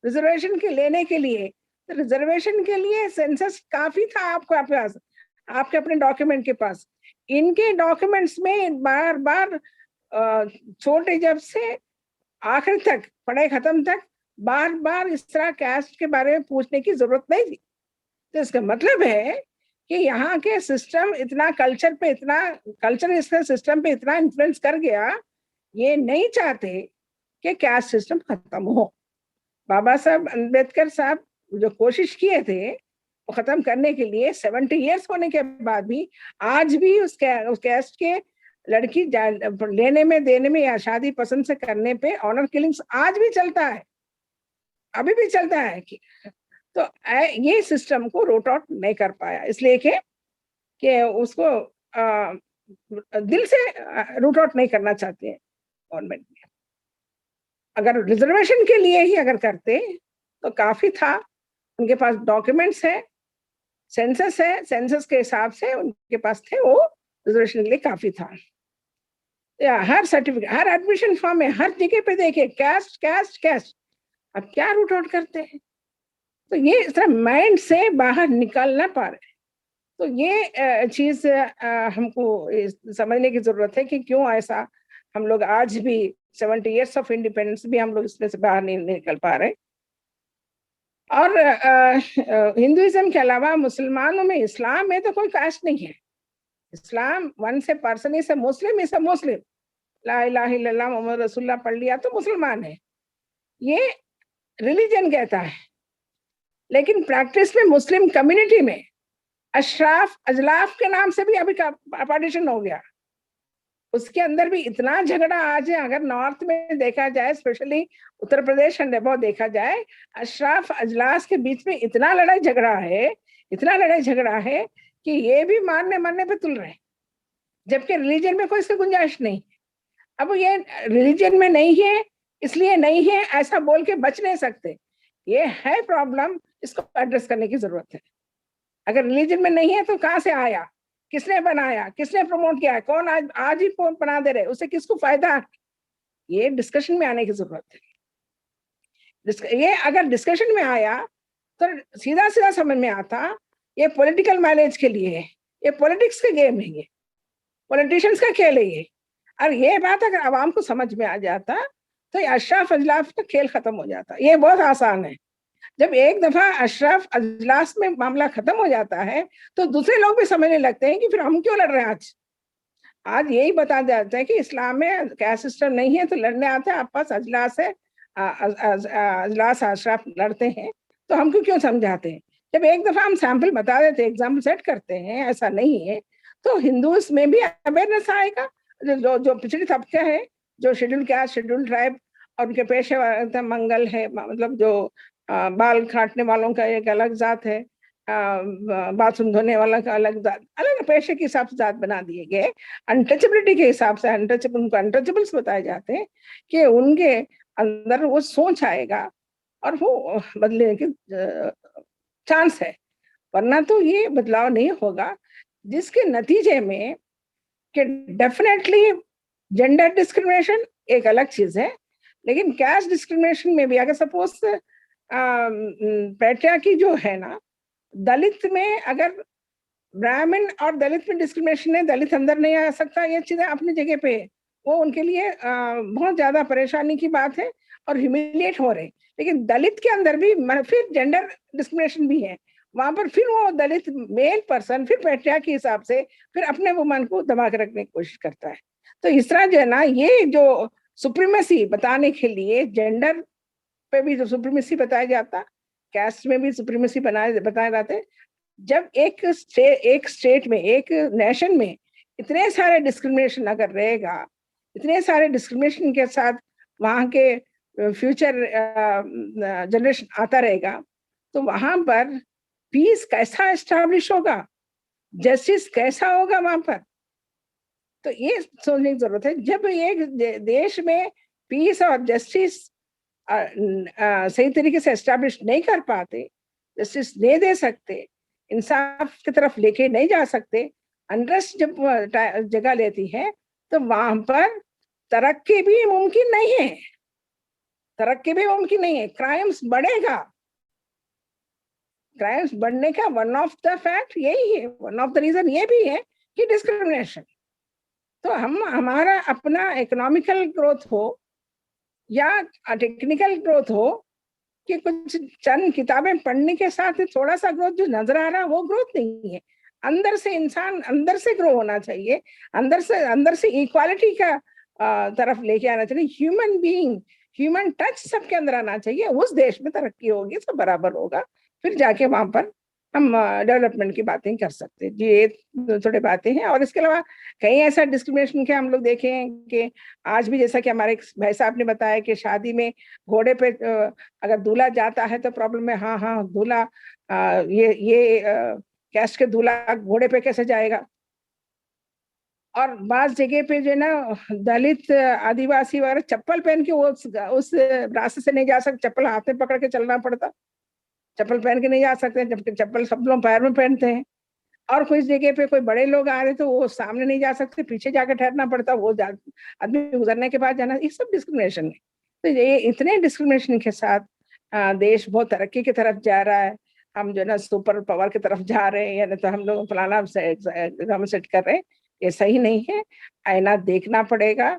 रिजर्वेशन के लेने के लिए, रिजर्वेशन के लिए सेंसस काफी था आपके पास, आपके अपने डॉक्यूमेंट के पास। इनके डॉक्यूमेंट्स में बार बार छोटे जब से आखिर तक, पढ़ाई खत्म तक, बार बार इस तरह कास्ट के बारे में पूछने की जरूरत नहीं थी। तो इसका मतलब है कि यहाँ के सिस्टम इतना कल्चर इसके सिस्टम पे इतना इन्फ्लुएंस कर गया, ये नहीं चाहते कि कास्ट सिस्टम खत्म हो। बाबा साहब अम्बेडकर साहब जो कोशिश किए थे वो खत्म करने के लिए 70 इयर्स होने के बाद भी आज भी उस कास्ट के लड़की लेने में, देने में या शादी पसंद से करने पे ऑनर किलिंग्स आज भी चलता है, अभी भी चलता है। कि तो ये सिस्टम को रोट आउट नहीं कर पाया, इसलिए कि उसको दिल से रूट आउट नहीं करना चाहते हैं गवर्नमेंट में। अगर रिजर्वेशन के लिए ही अगर करते तो काफी था, उनके पास डॉक्यूमेंट्स है, सेंसस है, सेंसस के हिसाब से उनके पास थे, वो रिजर्वेशन के लिए काफी था। हर सर्टिफिकेट, हर एडमिशन फॉर्म में, हर जगह पे देखिए कास्ट कास्ट कास्ट। अब क्या रूट आउट करते हैं? तो ये इस तरह माइंड से बाहर निकल ना पा रहे। तो ये चीज हमको समझने की जरूरत है कि क्यों ऐसा हम लोग आज भी 70 इयर्स ऑफ इंडिपेंडेंस भी हम लोग इसमें से बाहर नहीं निकल पा रहे। और हिंदुइज्म के अलावा मुसलमानों में, इस्लाम में तो कोई कास्ट नहीं है। इस्लाम वन से पर्सन इज अ मुस्लिम, ला इलाहा इल्लल्लाह मुहम्मद रसूलुल्लाह पढ़ लिया तो मुसलमान है, ये रिलीजन कहता है। लेकिन प्रैक्टिस में मुस्लिम कम्युनिटी में अशराफ अजलाफ के नाम से भी अभी पार्टीशन हो गया। उसके अंदर भी इतना झगड़ा आज है। अगर नॉर्थ में देखा जाए, specially Uttar Pradesh and above देखा जाए, अशराफ अजलास के बीच में इतना लड़ाई झगड़ा है कि ये भी मारने पे तुल रहे, जबकि रिलीजन में कोई इसकी गुंजाइश नहीं। अब ये रिलीजन में नहीं है इसलिए नहीं है ऐसा बोल के बच नहीं सकते। ये है प्रॉब्लम, इसको एड्रेस करने की जरूरत है। अगर रिलीजन में नहीं है तो कहाँ से आया, किसने बनाया, किसने प्रमोट किया, कौन आज ही बना दे रहे, उससे किसको फायदा, ये डिस्कशन में आने की जरूरत है। ये अगर डिस्कशन में आया तो सीधा समझ में आता ये पॉलिटिकल माइलेज के लिए है, ये पॉलिटिक्स का गेम है, ये पॉलिटिशियंस का खेल है ये। और ये बात अगर आवाम को समझ में आ जाता तो ये अशराफ अजलाफ का खेल खत्म हो जाता। ये बहुत आसान है। जब एक दफा अशराफ अजलास में मामला खत्म हो जाता है तो दूसरे लोग भी समझने लगते हैं कि फिर हम क्यों लड़ रहे हैं। आज यही बता जाता है कि इस्लाम में कैस्ट सिस्टम नहीं है तो लड़ने आते हैं, आपस अजलास है, अजलास अशराफ लड़ते हैं, तो हमको क्यों समझाते हैं। जब एक दफा हम सैंपल बता देते, एग्जाम्पल सेट करते हैं ऐसा नहीं है, तो हिंदूज में भी अवेयरनेस आएगा। जो पिछड़े तबके है, जो शेड्यूल कास्ट, शेड्यूल ट्राइब, और उनके पेशे मंगल है, मतलब जो बाल काटने वालों का एक अलग जात है, बाथरूम धोने वाला का अलग जात, अलग पेशे के हिसाब से जात बना दिए गए। अनटचेबिलिटी के हिसाब से उनको अनटचेबल्स बताए जाते हैं कि उनके अंदर वो सोच आएगा और वो बदलने के चांस है, वरना तो ये बदलाव नहीं होगा। जिसके नतीजे में कि डेफिनेटली जेंडर डिस्क्रिमिनेशन एक अलग चीज है, लेकिन कैस्ट डिस्क्रिमिनेशन में भी अगर सपोज पैट्रियार्की जो है ना, दलित में अगर ब्राह्मण और दलित में डिस्क्रिमिनेशन है, दलित अंदर नहीं आ सकता, ये चीजें अपनी जगह पे वो उनके लिए बहुत ज्यादा परेशानी की बात है और ह्यूमिलिएट हो रहे। लेकिन दलित के अंदर भी फिर जेंडर डिस्क्रिमिनेशन भी है, वहां पर फिर वो दलित मेल पर्सन फिर पैट्रियार्की के हिसाब से फिर अपने वुमन को दबा के रखने की कोशिश करता है। तो इस तरह जो है ना, ये जो सुप्रीमेसी बताने के लिए जेंडर पे भी जो सुप्रीमेसी बताया जाता, कैस्ट में भी सुप्रीमेसी बताए जाते। जब एक स्टेट में, एक नेशन में इतने सारे डिस्क्रिमिनेशन अगर रहेगा, इतने सारे डिस्क्रिमिनेशन के साथ वहाँ के फ्यूचर जनरेशन आता रहेगा, तो वहां पर पीस कैसा एस्टैब्लिश होगा, जस्टिस कैसा होगा वहां पर। तो ये सोचने की जरूरत है। जब एक देश में पीस और जस्टिस सही तरीके से एस्टैब्लिश नहीं कर पाते, जस्टिस नहीं दे सकते, इंसाफ की तरफ लेके नहीं जा सकते, अनरेस्ट जब जगह लेती है, तो वहां पर तरक्की भी मुमकिन नहीं है, क्राइम्स बढ़ेगा। क्राइम्स बढ़ने का वन ऑफ द फैक्ट यही है, वन ऑफ द रीजन ये भी है कि डिस्क्रिमिनेशन। तो हमारा अपना इकोनॉमिकल ग्रोथ हो या टेक्निकल ग्रोथ हो, कि कुछ चंद किताबें पढ़ने के साथ थोड़ा सा ग्रोथ जो नजर आ रहा है वो ग्रोथ नहीं है। अंदर से इंसान अंदर से ग्रो होना चाहिए, अंदर से इक्वालिटी का तरफ लेके आना चाहिए। ह्यूमन बीइंग, ह्यूमन टच सबके अंदर आना चाहिए, उस देश में तरक्की होगी, सब बराबर होगा, फिर जाके वहां पर हम डेवलपमेंट की बातें कर सकते हैं। जी, ये थोड़ी बातें हैं। और इसके अलावा कई ऐसा डिस्क्रिमिनेशन के हम लोग देखें कि आज भी, जैसा कि हमारे भाई साहब ने बताया कि शादी में घोड़े पे अगर दूल्हा जाता है तो प्रॉब्लम है। हाँ, दूल्हा ये कैस्ट के दूल्हा घोड़े पे कैसे जाएगा। और बास जगह पे जो है ना, दलित आदिवासी वगैरह चप्पल पहन के उस रास्ते से नहीं जा सकते, चप्पल हाथ में पकड़ के चलना पड़ता, चप्पल पहन के नहीं जा सकते, जबकि चप्पल सब लोग पैर में पहनते हैं। और कुछ जगह पे कोई बड़े लोग आ रहे तो वो सामने नहीं जा सकते, पीछे जाकर ठहरना पड़ता, वो आदमी गुजरने के बाद जाना। ये सब डिस्क्रिमिनेशन है। तो ये इतने डिस्क्रिमिनेशन के साथ देश बहुत तरक्की की तरफ जा रहा है, हम जो ना सुपर पावर की तरफ जा रहे हैं, या नहीं तो हम लोग फलाना एग्जाम सेट कर रहे हैं, ये सही नहीं है। आईना देखना पड़ेगा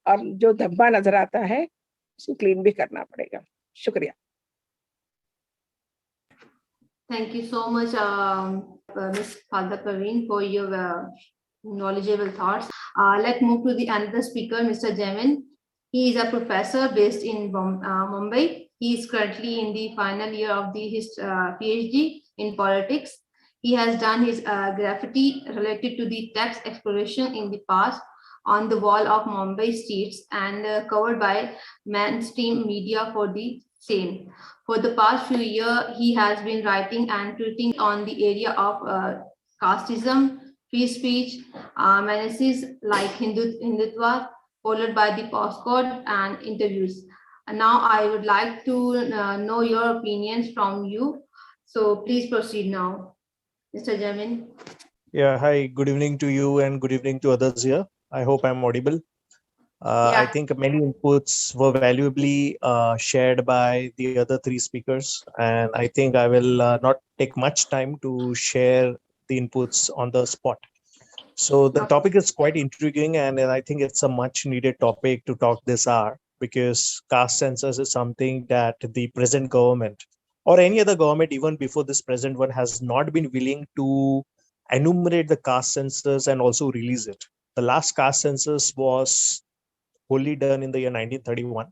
और जो धब्बा नजर आता है उसको क्लीन भी करना पड़ेगा। शुक्रिया। Thank you so much, Ms. Khalida Parveen, for your knowledgeable thoughts. Let's move to the another speaker, Mr. Jaimine. He is a professor based in Mumbai. He is currently in the final year of his PhD in politics. He has done his graffiti related to the tax exploration in the past on the wall of Mumbai streets and covered by mainstream media for the same. For the past few years, he has been writing and tweeting on the area of casteism, free speech, menaces like Hindutva, followed by the postcard and interviews. And now I would like to know your opinions from you. So please proceed now, Mr. Jamin. Yeah, hi, good evening to you and good evening to others here. I hope I'm audible. I think many inputs were valuably shared by the other three speakers, and I think I will not take much time to share the inputs on the spot. So the topic is quite intriguing, and I think it's a much needed topic to talk this hour, because caste census is something that the present government or any other government, even before this present one, has not been willing to enumerate the caste census and also release it. The last caste census was wholly done in the year 1931.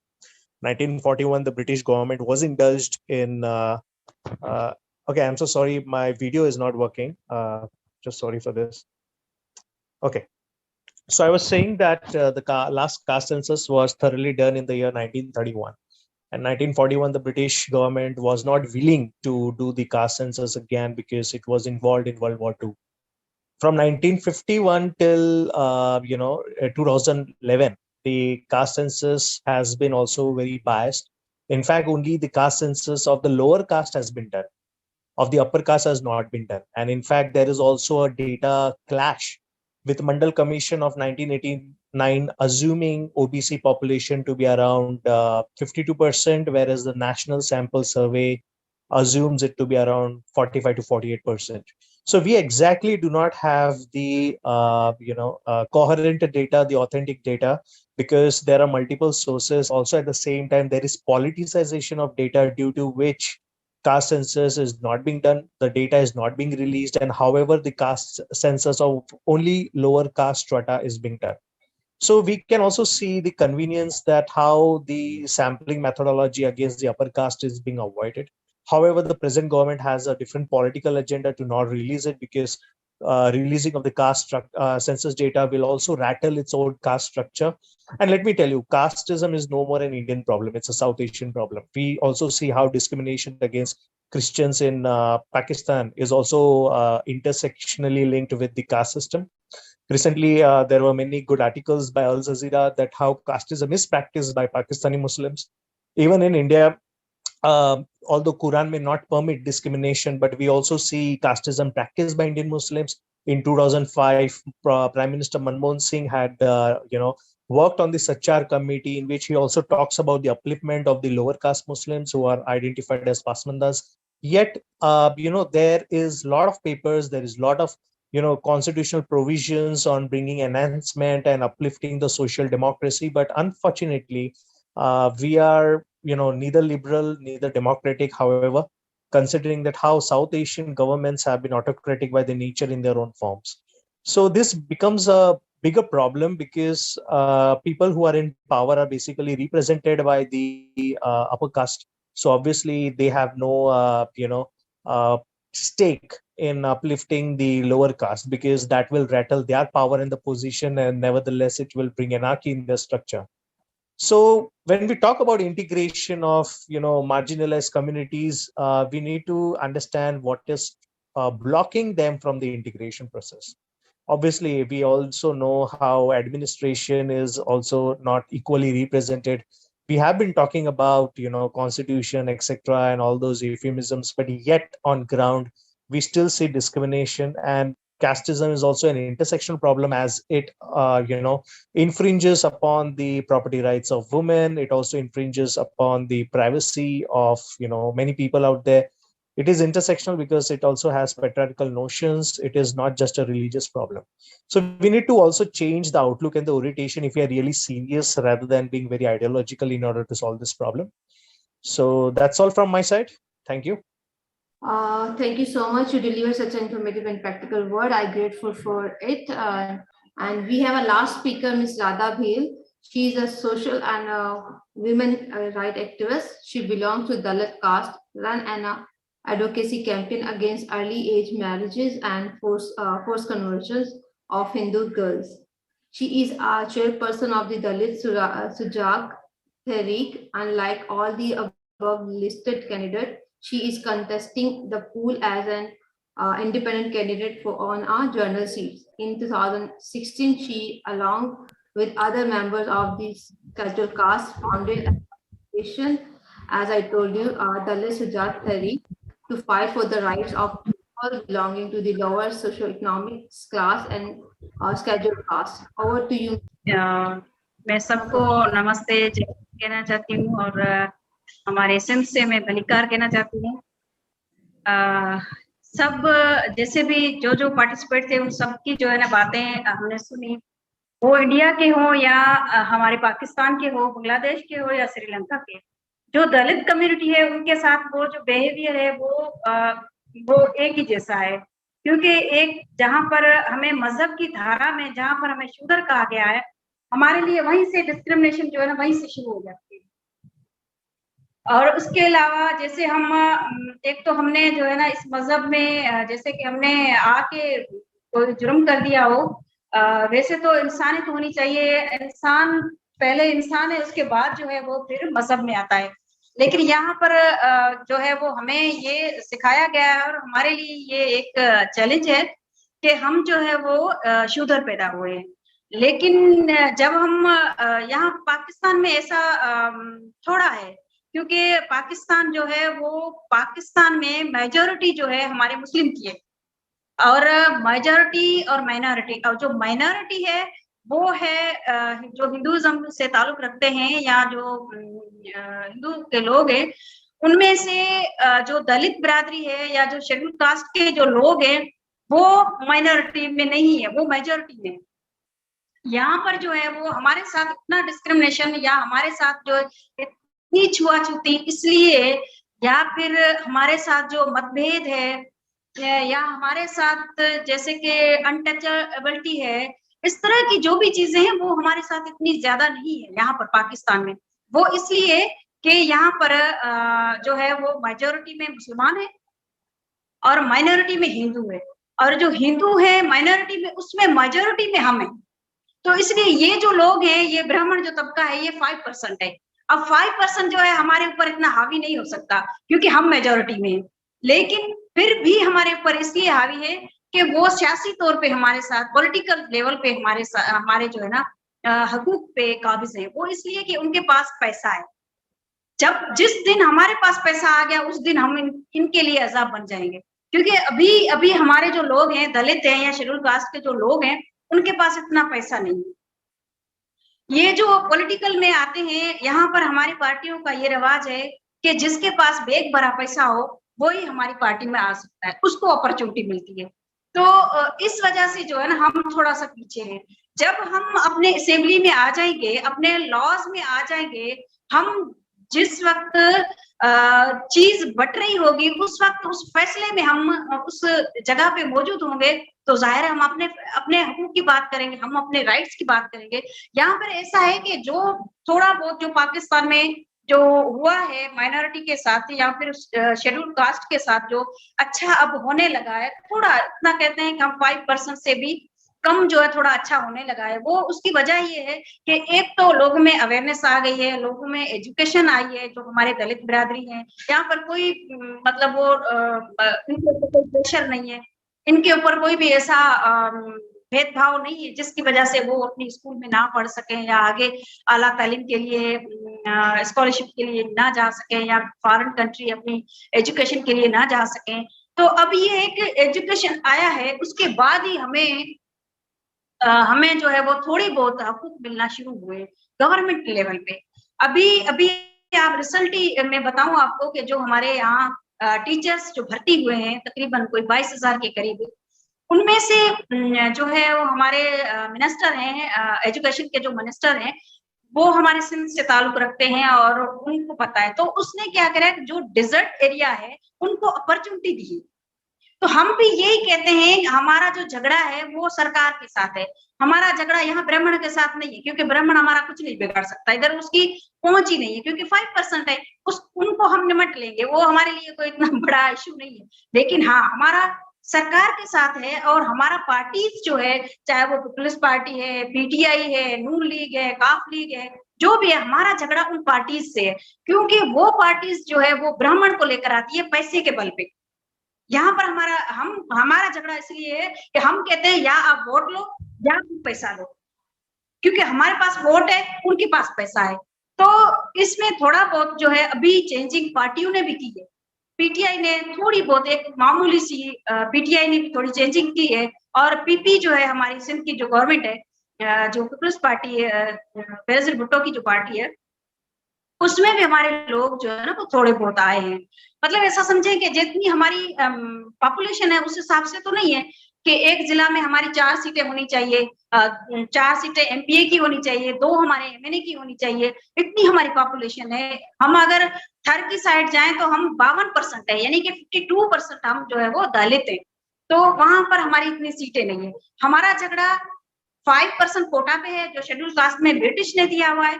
1941, the British government was indulged in. Okay, I'm so sorry, my video is not working. Just sorry for this. Okay, so I was saying that the last caste census was thoroughly done in the year 1931. And 1941, the British government was not willing to do the caste census again because it was involved in World War II. From 1951 till 2011, the caste census has been also very biased. In fact, only the caste census of the lower caste has been done. Of the upper caste has not been done. And in fact, there is also a data clash with Mandal Commission of 1989 assuming OBC population to be around 52%, whereas the National Sample Survey assumes it to be around 45 to 48%. So we exactly do not have the coherent data, the authentic data, because there are multiple sources. Also, at the same time, there is politicization of data due to which caste census is not being done, the data is not being released, and however, the caste census of only lower caste strata is being done. So we can also see the convenience that how the sampling methodology against the upper caste is being avoided. However, the present government has a different political agenda to not release it, because releasing of the caste census data will also rattle its own caste structure. And let me tell you, casteism is no more an Indian problem. It's a South Asian problem. We also see how discrimination against Christians in Pakistan is also intersectionally linked with the caste system. Recently, there were many good articles by Al Jazeera that how casteism is practiced by Pakistani Muslims. Even in India, although Quran may not permit discrimination, but we also see casteism practiced by Indian Muslims. In 2005, Prime Minister Manmohan Singh had, worked on the Sachar committee, in which he also talks about the upliftment of the lower caste Muslims who are identified as Pasmandas. Yet, there is a lot of papers, there is a lot of constitutional provisions on bringing enhancement and uplifting the social democracy, but unfortunately we are neither liberal neither democratic. However, considering that how South Asian governments have been autocratic by the nature in their own forms, so this becomes a bigger problem, because people who are in power are basically represented by the upper caste. So obviously they have no stake in uplifting the lower caste, because that will rattle their power and the position, and nevertheless it will bring anarchy in their structure. So when we talk about integration of marginalized communities, we need to understand what is blocking them from the integration process. Obviously, we also know how administration is also not equally represented. We have been talking about constitution, etc., and all those euphemisms, but yet on ground we still see discrimination. And casteism is also an intersectional problem, as it infringes upon the property rights of women. It also infringes upon the privacy of many people out there. It is intersectional because it also has patriarchal notions. It is not just a religious problem. So we need to also change the outlook and the orientation if we are really serious rather than being very ideological in order to solve this problem. So that's all from my side. Thank you. Thank you so much. You deliver such an informative and practical word. I'm grateful for it. And we have a last speaker, Ms. Radha Bheel. She is a social and women right activist. She belongs to Dalit caste, run an advocacy campaign against early age marriages and forced conversions of Hindu girls. She is a chairperson of the Dalit Sujag Tehreek. Unlike all the above listed candidates, she is contesting the pool as an independent candidate for on our journal seats. In 2016, she, along with other members of the scheduled caste, founded an organization, as I told you, Dalit Sujat Tehreek, to fight for the rights of people belonging to the lower socioeconomic class and scheduled caste. Over to you. मैं सबको नमस्ते कहना चाहती हूँ और हमारे सिंध से मैं बलिकार कहना चाहती हूँ। सब जैसे भी जो पार्टिसिपेट थे उन सबकी जो है ना बातें हमने सुनी, वो इंडिया के हो या हमारे पाकिस्तान के हो, बांग्लादेश के हो या श्रीलंका के, जो दलित कम्युनिटी है उनके साथ वो जो बिहेवियर है वो एक ही जैसा है। क्योंकि एक जहाँ पर हमें मजहब की धारा में जहाँ पर हमें शूद्र कहा गया है, हमारे लिए वहीं से डिस्क्रिमिनेशन जो है ना वहीं से शुरू हो जाती है। और उसके अलावा जैसे हम एक तो हमने जो है ना इस मजहब में जैसे कि हमने आके कोई जुर्म कर दिया हो, वैसे तो इंसानियत होनी चाहिए, इंसान पहले इंसान है उसके बाद जो है वो फिर मजहब में आता है। लेकिन यहाँ पर जो है वो हमें ये सिखाया गया है और हमारे लिए ये एक चैलेंज है कि हम जो है वो शूद्र पैदा हुए हैं। लेकिन जब हम यहाँ पाकिस्तान में ऐसा थोड़ा है, क्योंकि पाकिस्तान जो है वो पाकिस्तान में मेजॉरिटी जो है हमारे मुस्लिम की है और मेजॉरिटी और माइनॉरिटी, और जो माइनॉरिटी है वो है जो हिंदुइज्म से ताल्लुक रखते हैं या जो हिंदू के लोग हैं, उनमें से जो दलित बिरादरी है या जो शेड्यूल कास्ट के जो लोग हैं वो माइनॉरिटी में नहीं है, वो मेजॉरिटी में। यहाँ पर जो है वो हमारे साथ इतना डिस्क्रिमिनेशन या हमारे साथ जो इतनी छुआछूती इसलिए या फिर हमारे साथ जो मतभेद है या हमारे साथ जैसे कि अनटचेबिलिटी है, इस तरह की जो भी चीजें हैं वो हमारे साथ इतनी ज्यादा नहीं है यहाँ पर पाकिस्तान में। वो इसलिए कि यहाँ पर जो है वो मेजॉरिटी में मुसलमान है और माइनॉरिटी में हिंदू है, और जो हिंदू है माइनॉरिटी में उसमें मेजॉरिटी में हम है। तो इसलिए ये जो लोग हैं, ये ब्राह्मण जो तबका है ये 5% है। अब 5% जो है हमारे ऊपर इतना हावी नहीं हो सकता क्योंकि हम मेजॉरिटी में हैं, लेकिन फिर भी हमारे ऊपर इसलिए हावी है कि वो सियासी तौर पे हमारे साथ, पॉलिटिकल लेवल पे हमारे जो है ना हकूक पे काबिज है। वो इसलिए कि उनके पास पैसा है। जिस दिन हमारे पास पैसा आ गया उस दिन हम इनके लिए अजाब बन जाएंगे। क्योंकि अभी हमारे जो लोग हैं, दलित हैं या शेड्यूल कास्ट के जो लोग हैं, उनके पास इतना पैसा नहीं है। ये जो पॉलिटिकल में आते हैं, यहाँ पर हमारी पार्टियों का ये रिवाज है कि जिसके पास बेग भरा पैसा हो वो ही हमारी पार्टी में आ सकता है, उसको अपॉर्चुनिटी मिलती है। तो इस वजह से जो है ना हम थोड़ा सा पीछे हैं। जब हम अपने असेंबली में आ जाएंगे, अपने लॉज में आ जाएंगे, हम जिस वक्त चीज बट रही होगी उस वक्त उस फैसले में हम उस जगह पे मौजूद होंगे, तो जाहिर है हम अपने हकूक की बात करेंगे, हम अपने राइट्स की बात करेंगे। यहाँ पर ऐसा है कि जो थोड़ा बहुत जो पाकिस्तान में जो हुआ है माइनॉरिटी के साथ या फिर शेड्यूल कास्ट के साथ जो अच्छा अब होने लगा है, थोड़ा इतना कहते हैं कि हम 5% से भी कम जो है थोड़ा अच्छा होने लगा है। वो उसकी वजह ये है कि एक तो लोगों में अवेयरनेस आ गई है, लोगों में एजुकेशन आई है। जो हमारे दलित बिरादरी है, यहाँ पर कोई मतलब वो इनके ऊपर कोई प्रेशर नहीं है, इनके ऊपर कोई भी ऐसा भेदभाव नहीं है जिसकी वजह से वो अपनी स्कूल में ना पढ़ सकें या आगे आला तालीम के लिए स्कॉलरशिप के लिए ना जा सकें या फॉरेन कंट्री अपनी एजुकेशन के लिए ना जा सकें। तो अब ये एक एजुकेशन आया है, उसके बाद ही हमें जो है वो थोड़ी बहुत हकूक मिलना शुरू हुए गवर्नमेंट लेवल पे। अभी आप रिसेंटली मैं बताऊं आपको कि जो हमारे यहाँ टीचर्स जो भर्ती हुए हैं तकरीबन कोई 22,000 के करीब, उनमें से जो है वो हमारे मिनिस्टर हैं, एजुकेशन के जो मिनिस्टर हैं वो हमारे सिंध से ताल्लुक रखते हैं और उनको पता है। तो उसने क्या करा, जो डिजर्ट एरिया है उनको अपॉर्चुनिटी दी। तो हम भी यही कहते हैं, हमारा जो झगड़ा है वो सरकार के साथ है, हमारा झगड़ा यहाँ ब्राह्मण के साथ नहीं है, क्योंकि ब्राह्मण हमारा कुछ नहीं बिगाड़ सकता, इधर उसकी पहुंच ही नहीं है, क्योंकि 5% है, उनको हम निमट लेंगे, वो हमारे लिए कोई इतना बड़ा इशू नहीं है। लेकिन हाँ, हमारा सरकार के साथ है और हमारा पार्टीज जो है, चाहे वो पीपल्स पार्टी है, पीटीआई है, नून लीग है, काफ लीग है, जो भी है, हमारा झगड़ा उन पार्टीज से है, क्योंकि वो पार्टीज जो है वो ब्राह्मण को लेकर आती है पैसे के बल पे। यहाँ पर हमारा झगड़ा इसलिए है कि हम कहते हैं या आप वोट लो या आप पैसा लो, क्योंकि हमारे पास वोट है, उनके पास पैसा है। तो इसमें थोड़ा बहुत जो है अभी चेंजिंग पार्टियों ने भी की है, पीटीआई ने थोड़ी बहुत, एक मामूली सी पीटीआई ने भी थोड़ी चेंजिंग की है, और पीपी जो है हमारी सिंध की जो गवर्नमेंट है, जो पीपल्स पार्टी है, बेनजीर भुट्टो की जो पार्टी है, उसमें भी हमारे लोग जो है ना वो थोड़े बहुत आए हैं। मतलब ऐसा समझे कि जितनी हमारी पॉपुलेशन है उस हिसाब से तो नहीं है कि एक जिला में हमारी 4 सीटें होनी चाहिए, 4 सीटें एमपीए की होनी चाहिए, 2 हमारे एमएनए की होनी चाहिए, इतनी हमारी पॉपुलेशन है। हम अगर थर की साइड जाएं तो हम 52% है, यानी कि 52% हम जो है वो दलित है, तो वहां पर हमारी इतनी सीटें नहीं है। हमारा झगड़ा 5% कोटा पे है, जो शेड्यूल कास्ट में ब्रिटिश ने दिया हुआ है,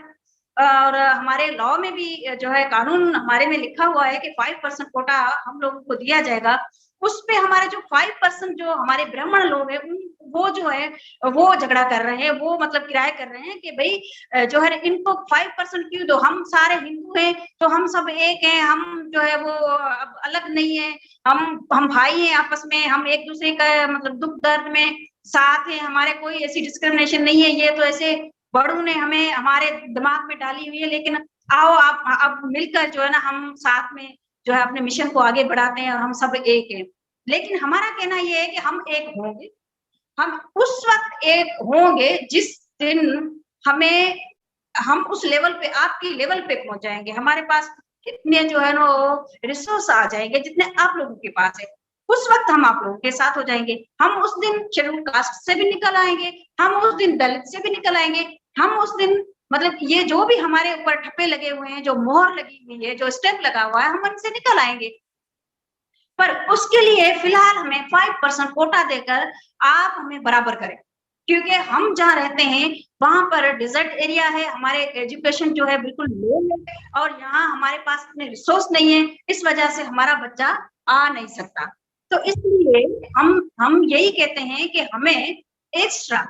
और हमारे लॉ में भी जो है, कानून हमारे में लिखा हुआ है कि 5% कोटा हम लोगों को दिया जाएगा। उस पे हमारे जो 5% जो हमारे ब्राह्मण लोग हैं, वो जो है वो झगड़ा कर रहे हैं, वो मतलब किराए कर रहे हैं कि भाई जो है इनको 5% क्यों दो, हम सारे हिंदू हैं तो हम सब एक हैं, हम जो है वो अब अलग नहीं है, हम भाई हैं आपस में, हम एक दूसरे का मतलब दुख दर्द में साथ हैं, हमारे कोई ऐसी डिस्क्रिमिनेशन नहीं है। ये तो ऐसे बड़ों ने हमें हमारे दिमाग में डाली हुई है, लेकिन आओ आप अब मिलकर जो है ना हम साथ में जो है अपने मिशन को आगे बढ़ाते हैं और हम सब एक हैं। लेकिन हमारा कहना ये है कि हम एक होंगे, हम उस वक्त एक होंगे जिस दिन हम उस लेवल पे, आपकी लेवल पे पहुंच जाएंगे, हमारे पास कितने जो है ना रिसोर्स आ जाएंगे जितने आप लोगों के पास है, उस वक्त हम आप लोगों के साथ हो जाएंगे। हम उस दिन शेड्यूल कास्ट से भी निकल आएंगे, हम उस दिन दलित से भी निकल आएंगे, हम उस दिन मतलब ये जो भी हमारे ऊपर ठप्पे लगे हुए हैं, जो मोहर लगी हुई है, जो स्टैंप लगा हुआ है, हम उनसे निकल आएंगे। पर उसके लिए फिलहाल हमें 5% कोटा देकर आप हमें बराबर करें, क्योंकि हम जहाँ रहते हैं वहां पर डिजर्ट एरिया है, हमारे एजुकेशन जो है बिल्कुल लो है, और यहाँ हमारे पास इतने रिसोर्स नहीं है, इस वजह से हमारा बच्चा आ नहीं सकता। तो इसलिए हम यही कहते हैं कि हमें एक्स्ट्रा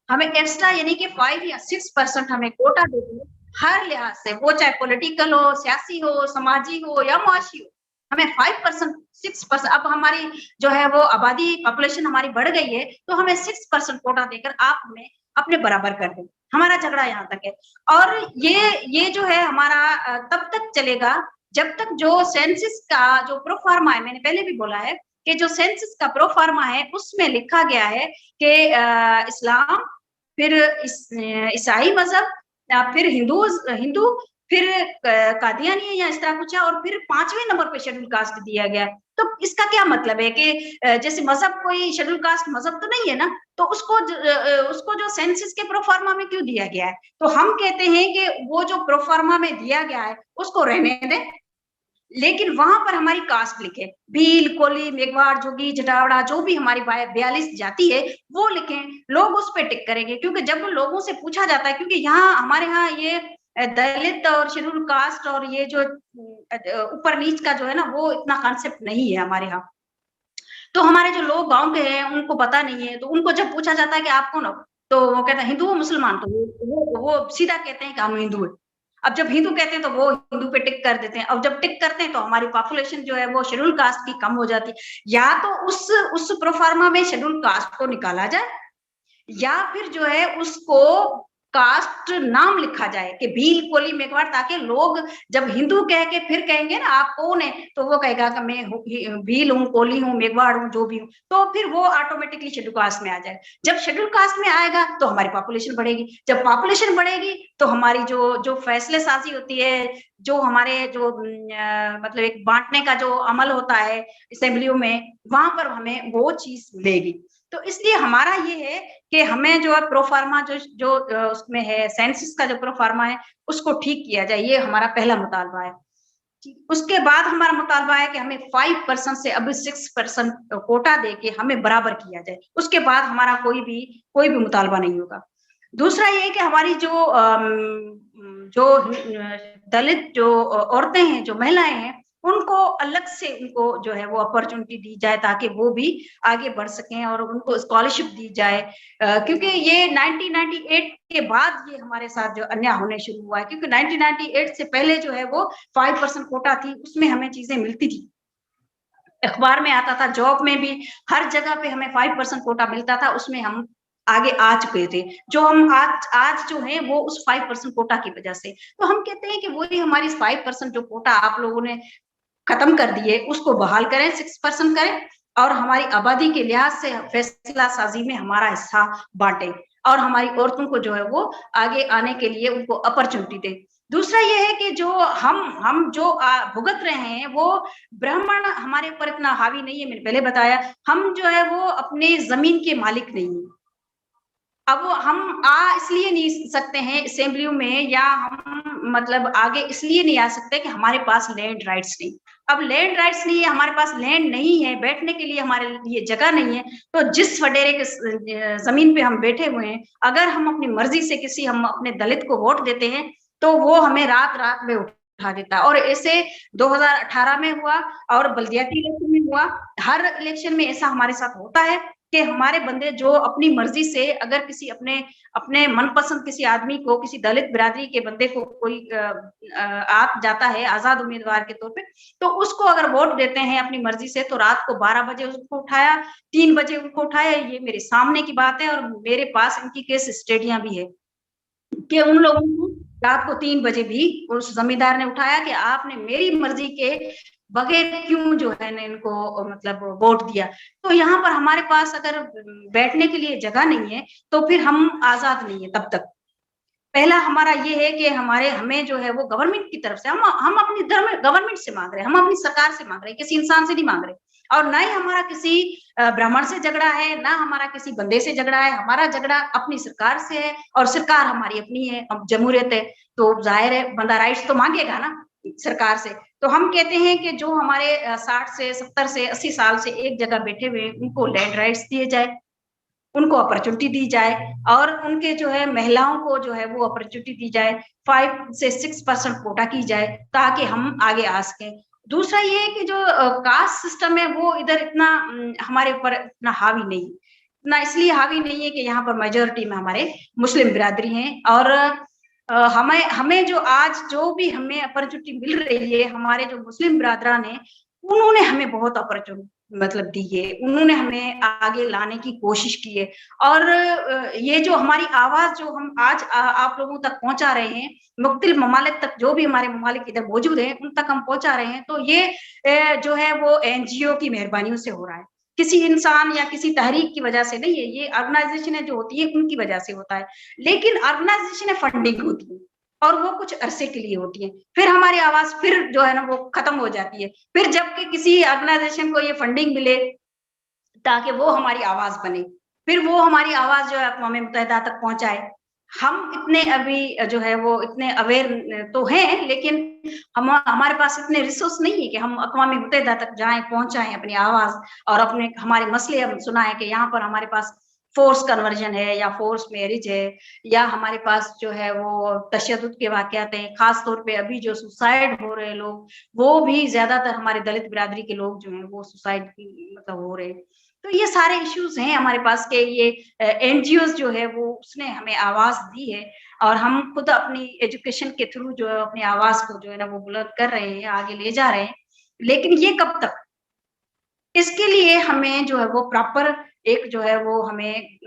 यानी कि 5 या 6% हमें कोटा देते, हर लिहाज से, वो चाहे पॉलिटिकल हो, सियासी हो, समाजी हो या मुआशी हो, हमें 5% 6%, अब हमारी जो है वो आबादी पॉपुलेशन हमारी बढ़ गई है, तो हमें 6% कोटा देकर आप हमें अपने बराबर कर दें। हमारा झगड़ा यहाँ तक है। और ये जो है हमारा तब तक चलेगा जब तक जो सेंसस का जो प्रोफार्मा है, मैंने पहले भी बोला है कि जो सेंसस का प्रोफार्मा है उसमें लिखा गया है कि इस्लाम, फिर ईसाई मजहब, फिर हिंदू, फिर कादियानी या इस तरह कुछ है, और फिर 5वें नंबर पे शेड्यूल कास्ट दिया गया। तो इसका क्या मतलब है कि जैसे मजहब कोई शेड्यूल कास्ट मजहब तो नहीं है ना, तो उसको जो सेंसस के प्रोफार्मा में क्यों दिया गया है? तो हम कहते हैं कि वो जो प्रोफार्मा में दिया गया है उसको रहने दें, लेकिन वहां पर हमारी कास्ट लिखे, भील, कोली, मेघवाड़, जोगी, जटावड़ा, जो भी हमारी 42 जाति है वो लिखें, लोग उस पर टिक करेंगे। क्योंकि जब लोगों से पूछा जाता है, क्योंकि हमारे यहाँ ये दलित और शेड्यूल कास्ट और ये जो ऊपर नीच का जो है ना वो इतना कॉन्सेप्ट नहीं है हमारे यहाँ, तो हमारे जो लोग गांव के हैं उनको पता नहीं है, तो उनको जब पूछा जाता है कि आप कौन हो, तो वो कहते हैं हिंदू हो मुसलमान, तो वो सीधा कहते हैं कि हम हिंदू है। अब जब हिंदू कहते हैं तो वो हिंदू पे टिक कर देते हैं, अब जब टिक करते हैं तो हमारी पॉपुलेशन जो है वो शेड्यूल कास्ट की कम हो जाती है। या तो उस प्रोफार्मा में शेड्यूल कास्ट को निकाला जाए, या फिर जो है उसको कास्ट नाम लिखा जाए कि भील, कोली, मेघवाड़, ताकि लोग जब हिंदू कह के फिर कहेंगे ना आप कौन है, तो वो कहेगा कि मैं भील हूँ, कोली हूँ, मेघवाड़ हूँ, जो भी हूँ, तो फिर वो ऑटोमेटिकली शेड्यूल कास्ट में आ जाएगा। जब शेड्यूल कास्ट में आएगा तो हमारी पॉपुलेशन बढ़ेगी, जब पॉपुलेशन बढ़ेगी तो हमारी जो फैसले साजी होती है, जो हमारे जो मतलब एक बांटने का जो अमल होता है असेंबलियों में, वहां पर हमें वो चीज मिलेगी। तो इसलिए हमारा ये है कि हमें जो है प्रोफार्मा जो उसमें है, सेंसस का जो प्रोफार्मा है, उसको ठीक किया जाए। ये हमारा पहला मुतालबा है। उसके बाद हमारा मुतालबा है कि हमें 5% से अब 6% कोटा दे के हमें बराबर किया जाए। उसके बाद हमारा कोई भी मुतालबा नहीं होगा। दूसरा ये है कि हमारी जो दलित जो औरतें हैं, जो महिलाएं हैं, उनको अलग से उनको जो है वो अपॉर्चुनिटी दी जाए ताकि वो भी आगे बढ़ सकें और उनको स्कॉलरशिप दी जाए। क्योंकि ये 1998 के बाद ये हमारे साथ जो अन्याय होने शुरू हुआ है, क्योंकि 1998 से पहले जो है वो 5% कोटा थी, उसमें हमें चीजें मिलती थी, अखबार में आता था, जॉब में भी, हर जगह पे हमें 5% कोटा मिलता था, उसमें हम आगे आ चुके थे। जो हम आज जो है वो उस 5% कोटा की वजह से। तो हम कहते हैं कि वही हमारी 5% जो कोटा आप लोगों ने खत्म कर दिए, उसको बहाल करें, 6% करें, और हमारी आबादी के लिहाज से फैसला साजी में हमारा हिस्सा बांटे, और हमारी औरतों को जो है वो आगे आने के लिए उनको अपॉर्चुनिटी दे। दूसरा ये है कि जो हम जो भुगत रहे हैं, वो ब्राह्मण हमारे ऊपर इतना हावी नहीं है। मैंने पहले बताया, हम जो है वो अपने जमीन के मालिक नहीं है। अब हम इसलिए नहीं सकते हैं असेंबलियों में, या हम मतलब आगे इसलिए नहीं आ सकते कि हमारे पास लैंड राइट्स नहीं। अब लैंड राइट्स नहीं है, हमारे पास लैंड नहीं है, बैठने के लिए हमारे लिए जगह नहीं है, तो जिस वडेरे के जमीन पे हम बैठे हुए हैं, अगर हम अपनी मर्जी से हम अपने दलित को वोट देते हैं, तो वो हमें रात रात में उठा देता है। और ऐसे 2018 में हुआ और बल्दियाती इलेक्शन में हुआ। हर इलेक्शन में ऐसा हमारे साथ होता है कि हमारे बंदे जो अपनी मर्जी से, अगर किसी अपने मनपसंद किसी आदमी को, किसी दलित बिरादरी के बंदे को कोई आप जाता है आजाद उम्मीदवार के तौर पे, तो उसको अगर वोट देते हैं अपनी मर्जी से, तो रात को 12 बजे उसको उठाया, 3 बजे उनको उठाया। ये मेरे सामने की बात है, और मेरे पास इनकी केस स्टडियां भी है कि उन लोगों को रात को 3 बजे भी उस जमींदार ने उठाया कि आपने मेरी मर्जी के बगैर क्यों जो है ना इनको मतलब वोट दिया। तो यहाँ पर हमारे पास अगर बैठने के लिए जगह नहीं है, तो फिर हम आजाद नहीं है तब तक। पहला हमारा ये है कि हमें जो है वो गवर्नमेंट की तरफ से, हम अपनी गवर्नमेंट से मांग रहे हैं, हम अपनी सरकार से मांग रहे हैं, किसी इंसान से नहीं मांग रहे। और ना ही हमारा किसी ब्राह्मण से झगड़ा है, ना हमारा किसी बंदे से झगड़ा है, हमारा झगड़ा अपनी सरकार से है, और सरकार हमारी अपनी है। अब जमहूरियत है तो जाहिर है बंदा राइट्स तो मांगेगा ना सरकार से। तो हम कहते हैं कि जो हमारे 60 से 70 से 80 साल से एक जगह बैठे हुए, उनको लैंड राइट्स दिए जाए, उनको अपॉर्चुनिटी दी जाए, और उनके जो है महिलाओं को जो है वो अपॉर्चुनिटी दी जाए, 5 से 6% कोटा की जाए, ताकि हम आगे आ सकें। दूसरा ये है कि जो कास्ट सिस्टम है वो इधर इतना हमारे ऊपर इतना हावी नहीं, इतना इसलिए हावी नहीं है कि यहाँ पर मेजोरिटी में हमारे मुस्लिम बिरादरी हैं। और हमें जो भी हमें अपॉर्चुनिटी मिल रही है, हमारे जो मुस्लिम बिरादरान है, उन्होंने हमें बहुत अपॉर्चुनिटी मतलब दी है, उन्होंने हमें आगे लाने की कोशिश की है। और ये जो हमारी आवाज जो हम आज आप लोगों तक पहुंचा रहे हैं, मुख्तलिफ ममालिक तक, जो भी हमारे ममालिक इधर मौजूद हैं, उन तक हम पहुंचा रहे हैं, तो ये जो है वो एनजीओ की मेहरबानियों से हो रहा है, किसी इंसान या किसी तहरीक की वजह से नहीं है। ये ऑर्गेनाइजेशन जो होती है उनकी वजह से होता है, लेकिन ऑर्गेनाइजेशन फंडिंग होती है, और वो कुछ अरसे के लिए होती है, फिर हमारी आवाज फिर जो है ना वो खत्म हो जाती है। फिर जबकि किसी ऑर्गेनाइजेशन को ये फंडिंग मिले ताकि वो हमारी आवाज बने, फिर वो हमारी आवाज जो है अक़वाम मुत्तहिदा तक पहुंचाए। हम इतने अभी जो है वो इतने अवेयर तो हैं, लेकिन हमारे पास इतने रिसोर्स नहीं है कि हम अक़वाम मुत्तहिदा तक जाएं, पहुंचाएं अपनी आवाज, और अपने हमारे मसले हम सुनाएं कि यहाँ पर हमारे पास फोर्स कन्वर्जन है, या फोर्स मैरिज है, या हमारे पास जो है वो तशद्दुद के वाक़यात हैं। खास तौर पे अभी जो सुसाइड हो रहे लोग, वो भी ज्यादातर हमारे दलित बिरादरी के लोग जो हैं वो सुसाइड मतलब हो रहे हैं। तो ये सारे इश्यूज हैं हमारे पास के। ये एनजीओज जो है वो उसने हमें आवाज दी है, और हम खुद अपनी एजुकेशन के थ्रू जो है अपनी आवाज को जो है ना वो बुलंद कर रहे हैं, आगे ले जा रहे हैं। लेकिन ये कब तक, इसके लिए हमें जो है वो प्रॉपर एक जो है वो हमें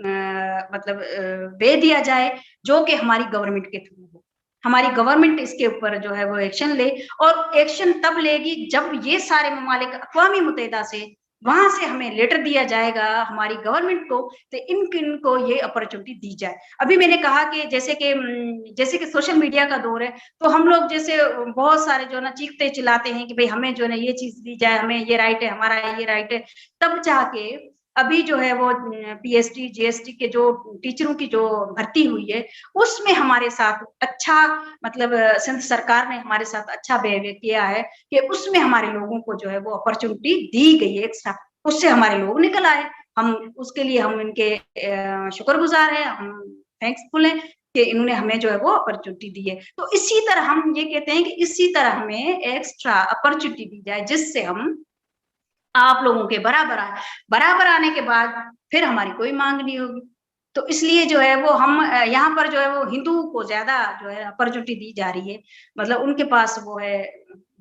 मतलब वे दिया जाए जो कि हमारी गवर्नमेंट के थ्रू हो। हमारी गवर्नमेंट इसके ऊपर जो है वो एक्शन ले, और एक्शन तब लेगी जब ये सारे ममालिक अक़वामी मुत्तहिदा से वहां से हमें लेटर दिया जाएगा हमारी गवर्नमेंट को, तो इनको ये अपॉर्चुनिटी दी जाए। अभी मैंने कहा कि जैसे कि सोशल मीडिया का दौर है, तो हम लोग जैसे बहुत सारे जो ना चीखते चिल्लाते हैं कि भाई हमें जो है ना ये चीज दी जाए, हमें ये राइट है, हमारा ये राइट है, तब जाके अभी जो है वो पीएचडी जीएसटी के जो टीचरों की जो भर्ती हुई है, उसमें हमारे साथ अच्छा मतलब सिंध सरकार ने हमारे साथ अच्छा बिहेवियर किया है कि उसमें हमारे लोगों को जो है वो अपॉर्चुनिटी दी गई है एक्स्ट्रा, उससे हमारे लोग निकल आए। हम उसके लिए हम इनके शुक्रगुजार हैं, हम थैंक्सफुल हैं कि इन्होंने हमें जो है वो अपॉर्चुनिटी दी है। तो इसी तरह हम ये कहते हैं कि इसी तरह हमें एक्स्ट्रा अपॉर्चुनिटी दी जाए जिससे हम आप लोगों के बराबर आए। बराबर आने के बाद फिर हमारी कोई मांग नहीं होगी। तो इसलिए जो है वो हम यहाँ पर जो है वो हिंदुओं को ज्यादा जो है अपॉर्चुनिटी दी जा रही है, मतलब उनके पास वो है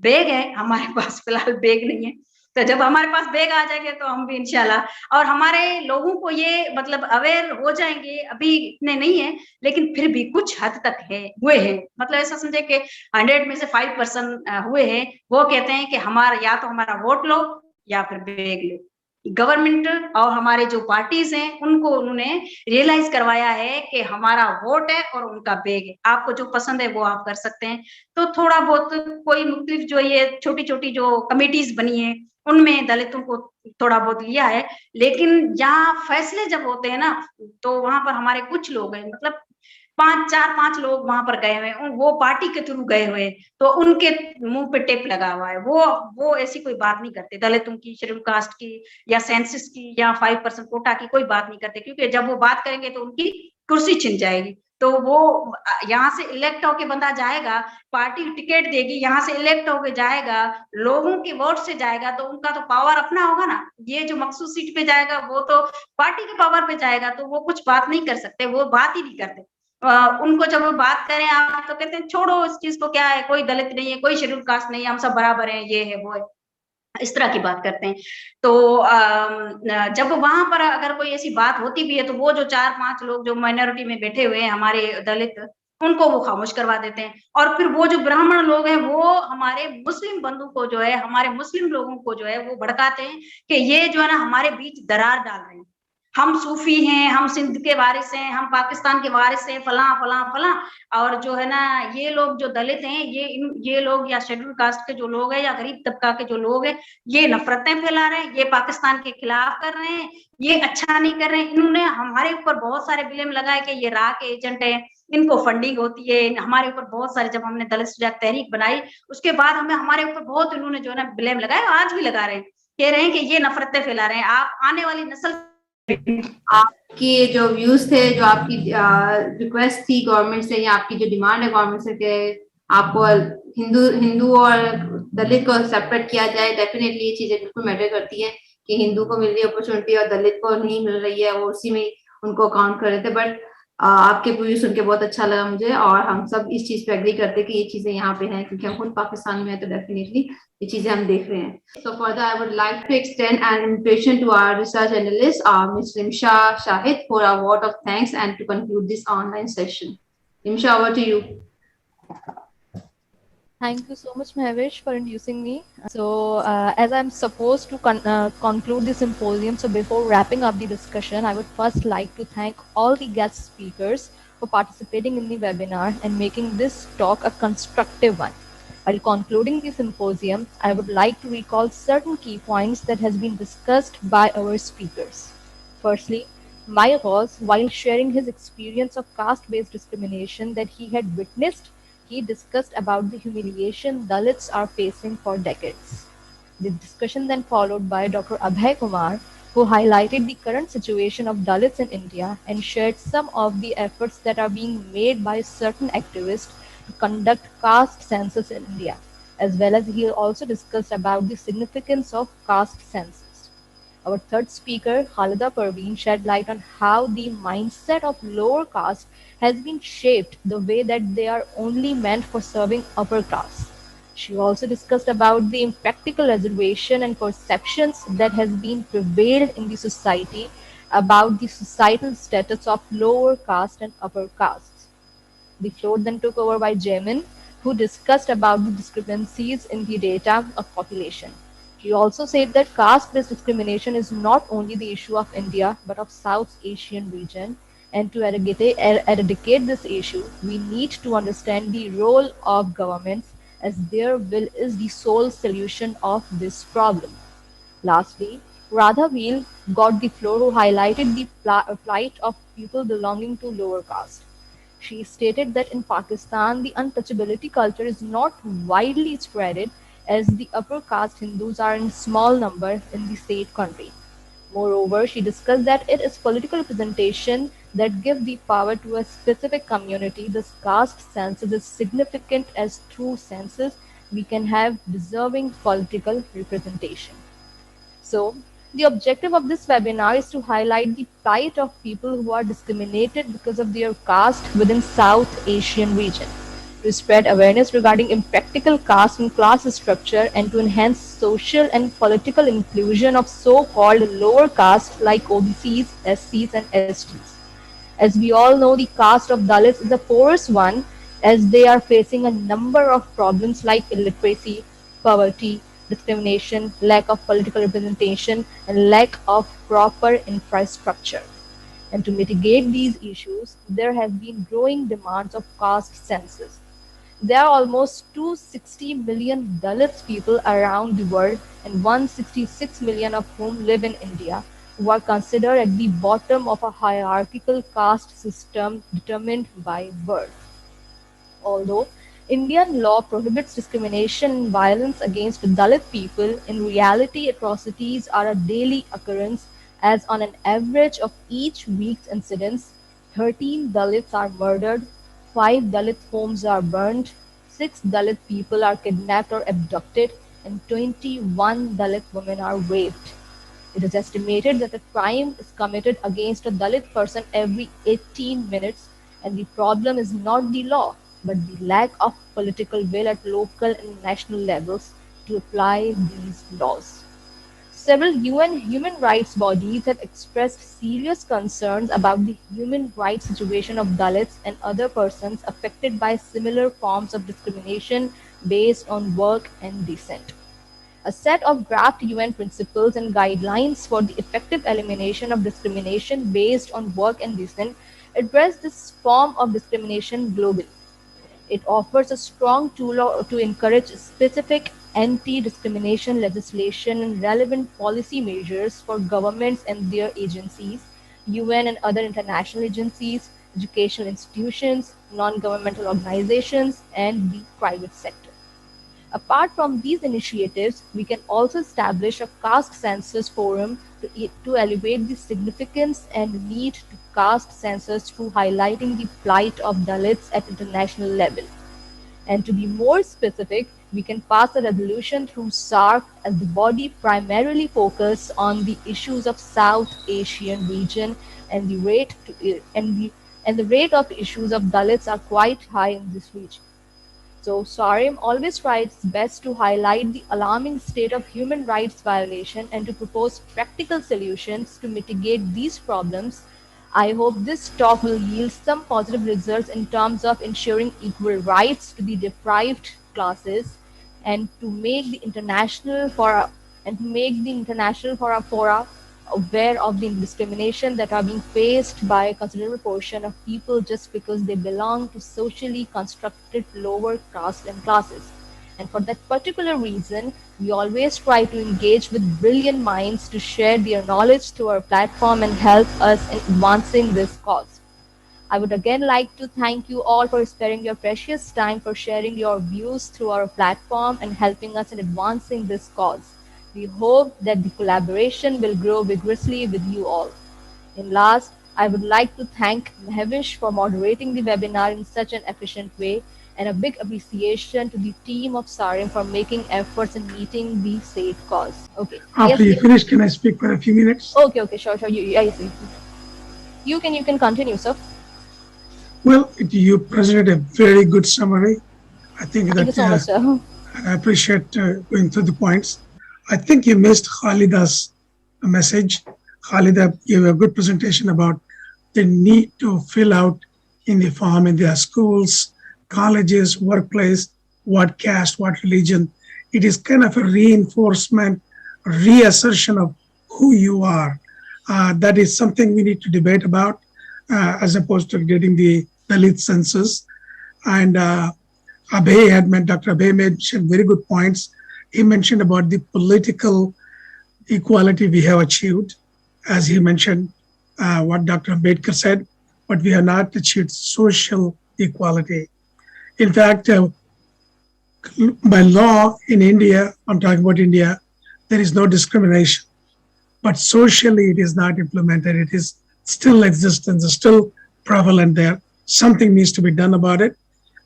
बैग है, हमारे पास फिलहाल बैग नहीं है। तो जब हमारे पास बैग आ जाएंगे तो हम भी इंशाल्लाह, और हमारे लोगों को ये मतलब अवेयर हो जाएंगे, अभी इतने नहीं है लेकिन फिर भी कुछ हद तक है हुए हैं, मतलब ऐसा समझे कि 100 में से 5% हुए हैं। वो कहते हैं कि हमारा या तो हमारा वोट लो या फिर बैग लो। गवर्नमेंट और हमारे जो पार्टीज हैं उनको उन्होंने रियलाइज करवाया है कि हमारा वोट है और उनका बैग है, आपको जो पसंद है वो आप कर सकते हैं। तो थोड़ा बहुत कोई मुख्तलिफ जो ये छोटी छोटी जो कमेटीज बनी है उनमें दलितों को थोड़ा बहुत लिया है, लेकिन यहाँ फैसले जब होते हैं ना तो वहां पर हमारे कुछ लोग हैं, मतलब 4-5 लोग वहां पर गए हुए हैं, वो पार्टी के थ्रू गए हुए हैं, तो उनके मुंह पे टेप लगा हुआ है। वो ऐसी कोई बात नहीं करते दलितों की, शेड्यूल कास्ट की या सेंसस की या 5% कोटा की कोई बात नहीं करते, क्योंकि जब वो बात करेंगे तो उनकी कुर्सी छिन जाएगी। तो वो यहाँ से इलेक्ट होके बंदा जाएगा, पार्टी टिकट देगी, यहाँ से इलेक्ट होके जाएगा, लोगों के वोट से जाएगा, तो उनका तो पावर अपना होगा ना। ये जो मखसूस सीट पे जाएगा वो तो पार्टी के पावर पे जाएगा, तो वो कुछ बात नहीं कर सकते, वो बात ही नहीं करते। उनको जब वो बात करें आप तो कहते हैं छोड़ो इस चीज को, क्या है, कोई दलित नहीं है, कोई शेड्यूल कास्ट नहीं है, हम सब बराबर हैं, ये है वो है, इस तरह की बात करते हैं। तो जब वहां पर अगर कोई ऐसी बात होती भी है तो वो जो 4-5 लोग जो माइनॉरिटी में बैठे हुए हैं हमारे दलित, उनको वो खामोश करवा देते हैं। और फिर वो जो ब्राह्मण लोग हैं वो हमारे मुस्लिम बंधु को जो है, हमारे मुस्लिम लोगों को जो है वो भड़काते हैं कि ये जो है ना हमारे बीच दरार डाल रहे हैं, हम सूफी हैं, हम सिंध के वारिस हैं, हम पाकिस्तान के वारिस हैं, फला फला फला। और जो है ना ये लोग जो दलित हैं, ये लोग या शेड्यूल कास्ट के जो लोग हैं या गरीब तबका के जो लोग हैं, ये नफरतें फैला रहे हैं, ये पाकिस्तान के खिलाफ कर रहे हैं, ये अच्छा नहीं कर रहे हैं। इन्होंने हमारे ऊपर बहुत सारे ब्लेम लगाए कि ये राह के एजेंट है, इनको फंडिंग होती है, हमारे ऊपर बहुत सारे, जब हमने दलित सुजाग तहरीक बनाई उसके बाद हमारे ऊपर बहुत इन्होंने जो है ना ब्लेम लगाया, आज भी लगा रहे हैं, कह रहे हैं कि ये नफरतें फैला रहे हैं, आप आने वाली नस्ल। आपके जो व्यूज थे, जो आपकी रिक्वेस्ट थी गवर्नमेंट से या आपकी जो डिमांड है गवर्नमेंट से कि आपको हिंदू और दलित को सेपरेट किया जाए, डेफिनेटली ये चीजें बिल्कुल मैटर करती है कि हिंदू को मिल रही अपॉर्चुनिटी और दलित को नहीं मिल रही है, वो उसी में उनको काउंट कर रहे थे। बट आपके व्यूज सुन के बहुत अच्छा लगा मुझे, और हम सब इस चीज पे एग्री करते हैं कि ये चीजें यहाँ पे हैं, क्योंकि हम खुद पाकिस्तान में है, तो डेफिनेटली ये चीजें हम देख रहे हैं। So further, I would like to extend an invitation to our research analyst, Ms. Rimsha Shahid, for a vote of thanks and to conclude this online session. Rimsha, over to you. Thank you so much, Mehwish, for introducing me. So, as I'm supposed to conclude the symposium, so before wrapping up the discussion, I would first like to thank all the guest speakers for participating in the webinar and making this talk a constructive one. While concluding the symposium, I would like to recall certain key points that has been discussed by our speakers. Firstly, Mike was, while sharing his experience of caste-based discrimination that he had witnessed, he discussed about the humiliation Dalits are facing for decades. The discussion then followed by Dr. Abhay Kumar, who highlighted the current situation of Dalits in India and shared some of the efforts that are being made by certain activists to conduct caste census in India, as well as he also discussed about the significance of caste census. Our third speaker, Khalida Parveen, shed light on how the mindset of lower caste has been shaped the way that they are only meant for serving upper caste. She also discussed about the impractical reservation and perceptions that has been prevailed in the society about the societal status of lower caste and upper castes. The floor then took over by Jaimine, who discussed about the discrepancies in the data of population. She also said that caste-based discrimination is not only the issue of India but of South Asian region, and to eradicate this issue, we need to understand the role of governments as their will is the sole solution of this problem. Lastly, Radha Bheel got the floor who highlighted the plight of people belonging to lower caste. She stated that in Pakistan, the untouchability culture is not widely spread as the upper caste Hindus are in small number in the state country. Moreover, she discussed that it is political representation that gives the power to a specific community. This caste census is significant as through census we can have deserving political representation. So, the objective of this webinar is to highlight the plight of people who are discriminated because of their caste within South Asian region, to spread awareness regarding impractical caste and class structure, and to enhance social and political inclusion of so-called lower caste like OBCs, SCs and STs. As we all know, the caste of Dalits is a porous one as they are facing a number of problems like illiteracy, poverty, discrimination, lack of political representation, and lack of proper infrastructure. And to mitigate these issues, there have been growing demands of caste census. There are almost 260 million Dalit people around the world and 166 million of whom live in India, who are considered at the bottom of a hierarchical caste system determined by birth. Although Indian law prohibits discrimination and violence against Dalit people, in reality atrocities are a daily occurrence as on an average of each week's incidents, 13 Dalits are murdered, 5 Dalit homes are burned, 6 Dalit people are kidnapped or abducted, and 21 Dalit women are raped. It is estimated that a crime is committed against a Dalit person every 18 minutes, and the problem is not the law, but the lack of political will at local and national levels to apply these laws. Several UN human rights bodies have expressed serious concerns about the human rights situation of Dalits and other persons affected by similar forms of discrimination based on work and descent. A set of draft UN principles and guidelines for the effective elimination of discrimination based on work and descent address this form of discrimination globally. It offers a strong tool to encourage specific anti-discrimination legislation and relevant policy measures for governments and their agencies, UN and other international agencies, educational institutions, non-governmental organizations, and the private sector. Apart from these initiatives, we can also establish a caste census forum to elevate the significance and need to caste census through highlighting the plight of Dalits at international level. And to be more specific, we can pass a resolution through SARC as the body primarily focus on the issues of South Asian region, and the rate of issues of Dalits are quite high in this region. So SARIM always tries its best to highlight the alarming state of human rights violation and to propose practical solutions to mitigate these problems. I hope this talk will yield some positive results in terms of ensuring equal rights to the deprived classes and to make the international fora aware of the discrimination that are being faced by a considerable portion of people just because they belong to socially constructed lower caste and classes. And for that particular reason, we always try to engage with brilliant minds to share their knowledge to our platform and help us in advancing this cause. I would again like to thank you all for sparing your precious time for sharing your views through our platform and helping us in advancing this cause. We hope that the collaboration will grow vigorously with you all. And last, I would like to thank Mehwish for moderating the webinar in such an efficient way, and a big appreciation to the team of SARIM for making efforts in meeting the said cause. Okay. After you finish, can I speak for a few minutes? Okay, sure. Yes. You can continue, sir. Well, you presented a very good summary. I think Thank you so much, sir. I appreciate going through the points. I think you missed Khalida's message. Khalida gave a good presentation about the need to fill out in the form in their schools, colleges, workplace, what caste, what religion. It is kind of a reinforcement, reassertion of who you are. That is something we need to debate about, as opposed to getting the Dalit census. And Abhay had met, Dr. Abhay mentioned very good points. He mentioned about the political equality we have achieved, as he mentioned, what Dr. Ambedkar said, but we have not achieved social equality. In fact, by law in India, I'm talking about India, there is no discrimination, but socially it is not implemented. It is still existence, still prevalent there. Something needs to be done about it,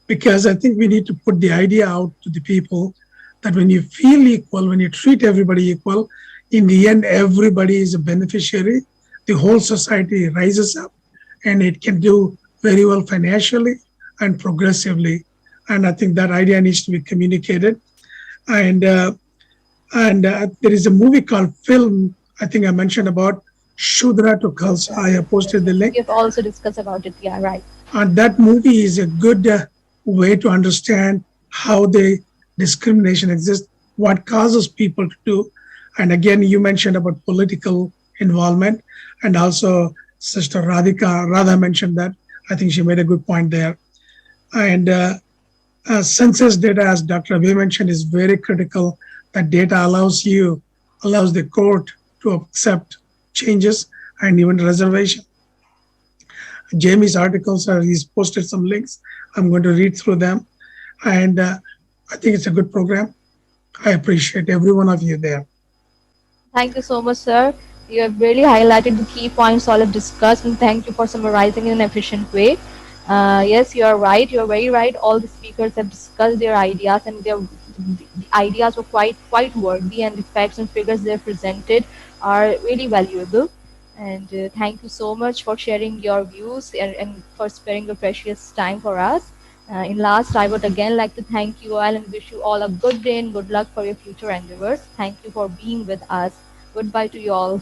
because I think we need to put the idea out to the people that when you feel equal, when you treat everybody equal, in the end, everybody is a beneficiary. The whole society rises up and it can do very well financially and progressively. And I think that idea needs to be communicated. And there is a movie called Film, I think I mentioned about Shudra to Khalsa. I have posted the link. You've also discussed about it. Yeah, right. And that movie is a good way to understand how the discrimination exists, what causes people to do. And again, you mentioned about political involvement, and also Sister Radha mentioned that. I think she made a good point there. And census data, as Dr. Abhay mentioned, is very critical. That data allows the court to accept changes and even reservation. Jamie's articles he's posted some links. I'm going to read through them. And I think it's a good program. I appreciate every one of you there. Thank you so much, sir. You have really highlighted the key points all have discussed, and thank you for summarizing in an efficient way. Yes, you are right. You are very right. All the speakers have discussed their ideas, and the ideas were quite worthy, and the facts and figures they have presented are really valuable. And thank you so much for sharing your views and for sparing your precious time for us. In last, I would again like to thank you all and wish you all a good day and good luck for your future endeavors. Thank you for being with us. Goodbye to you all.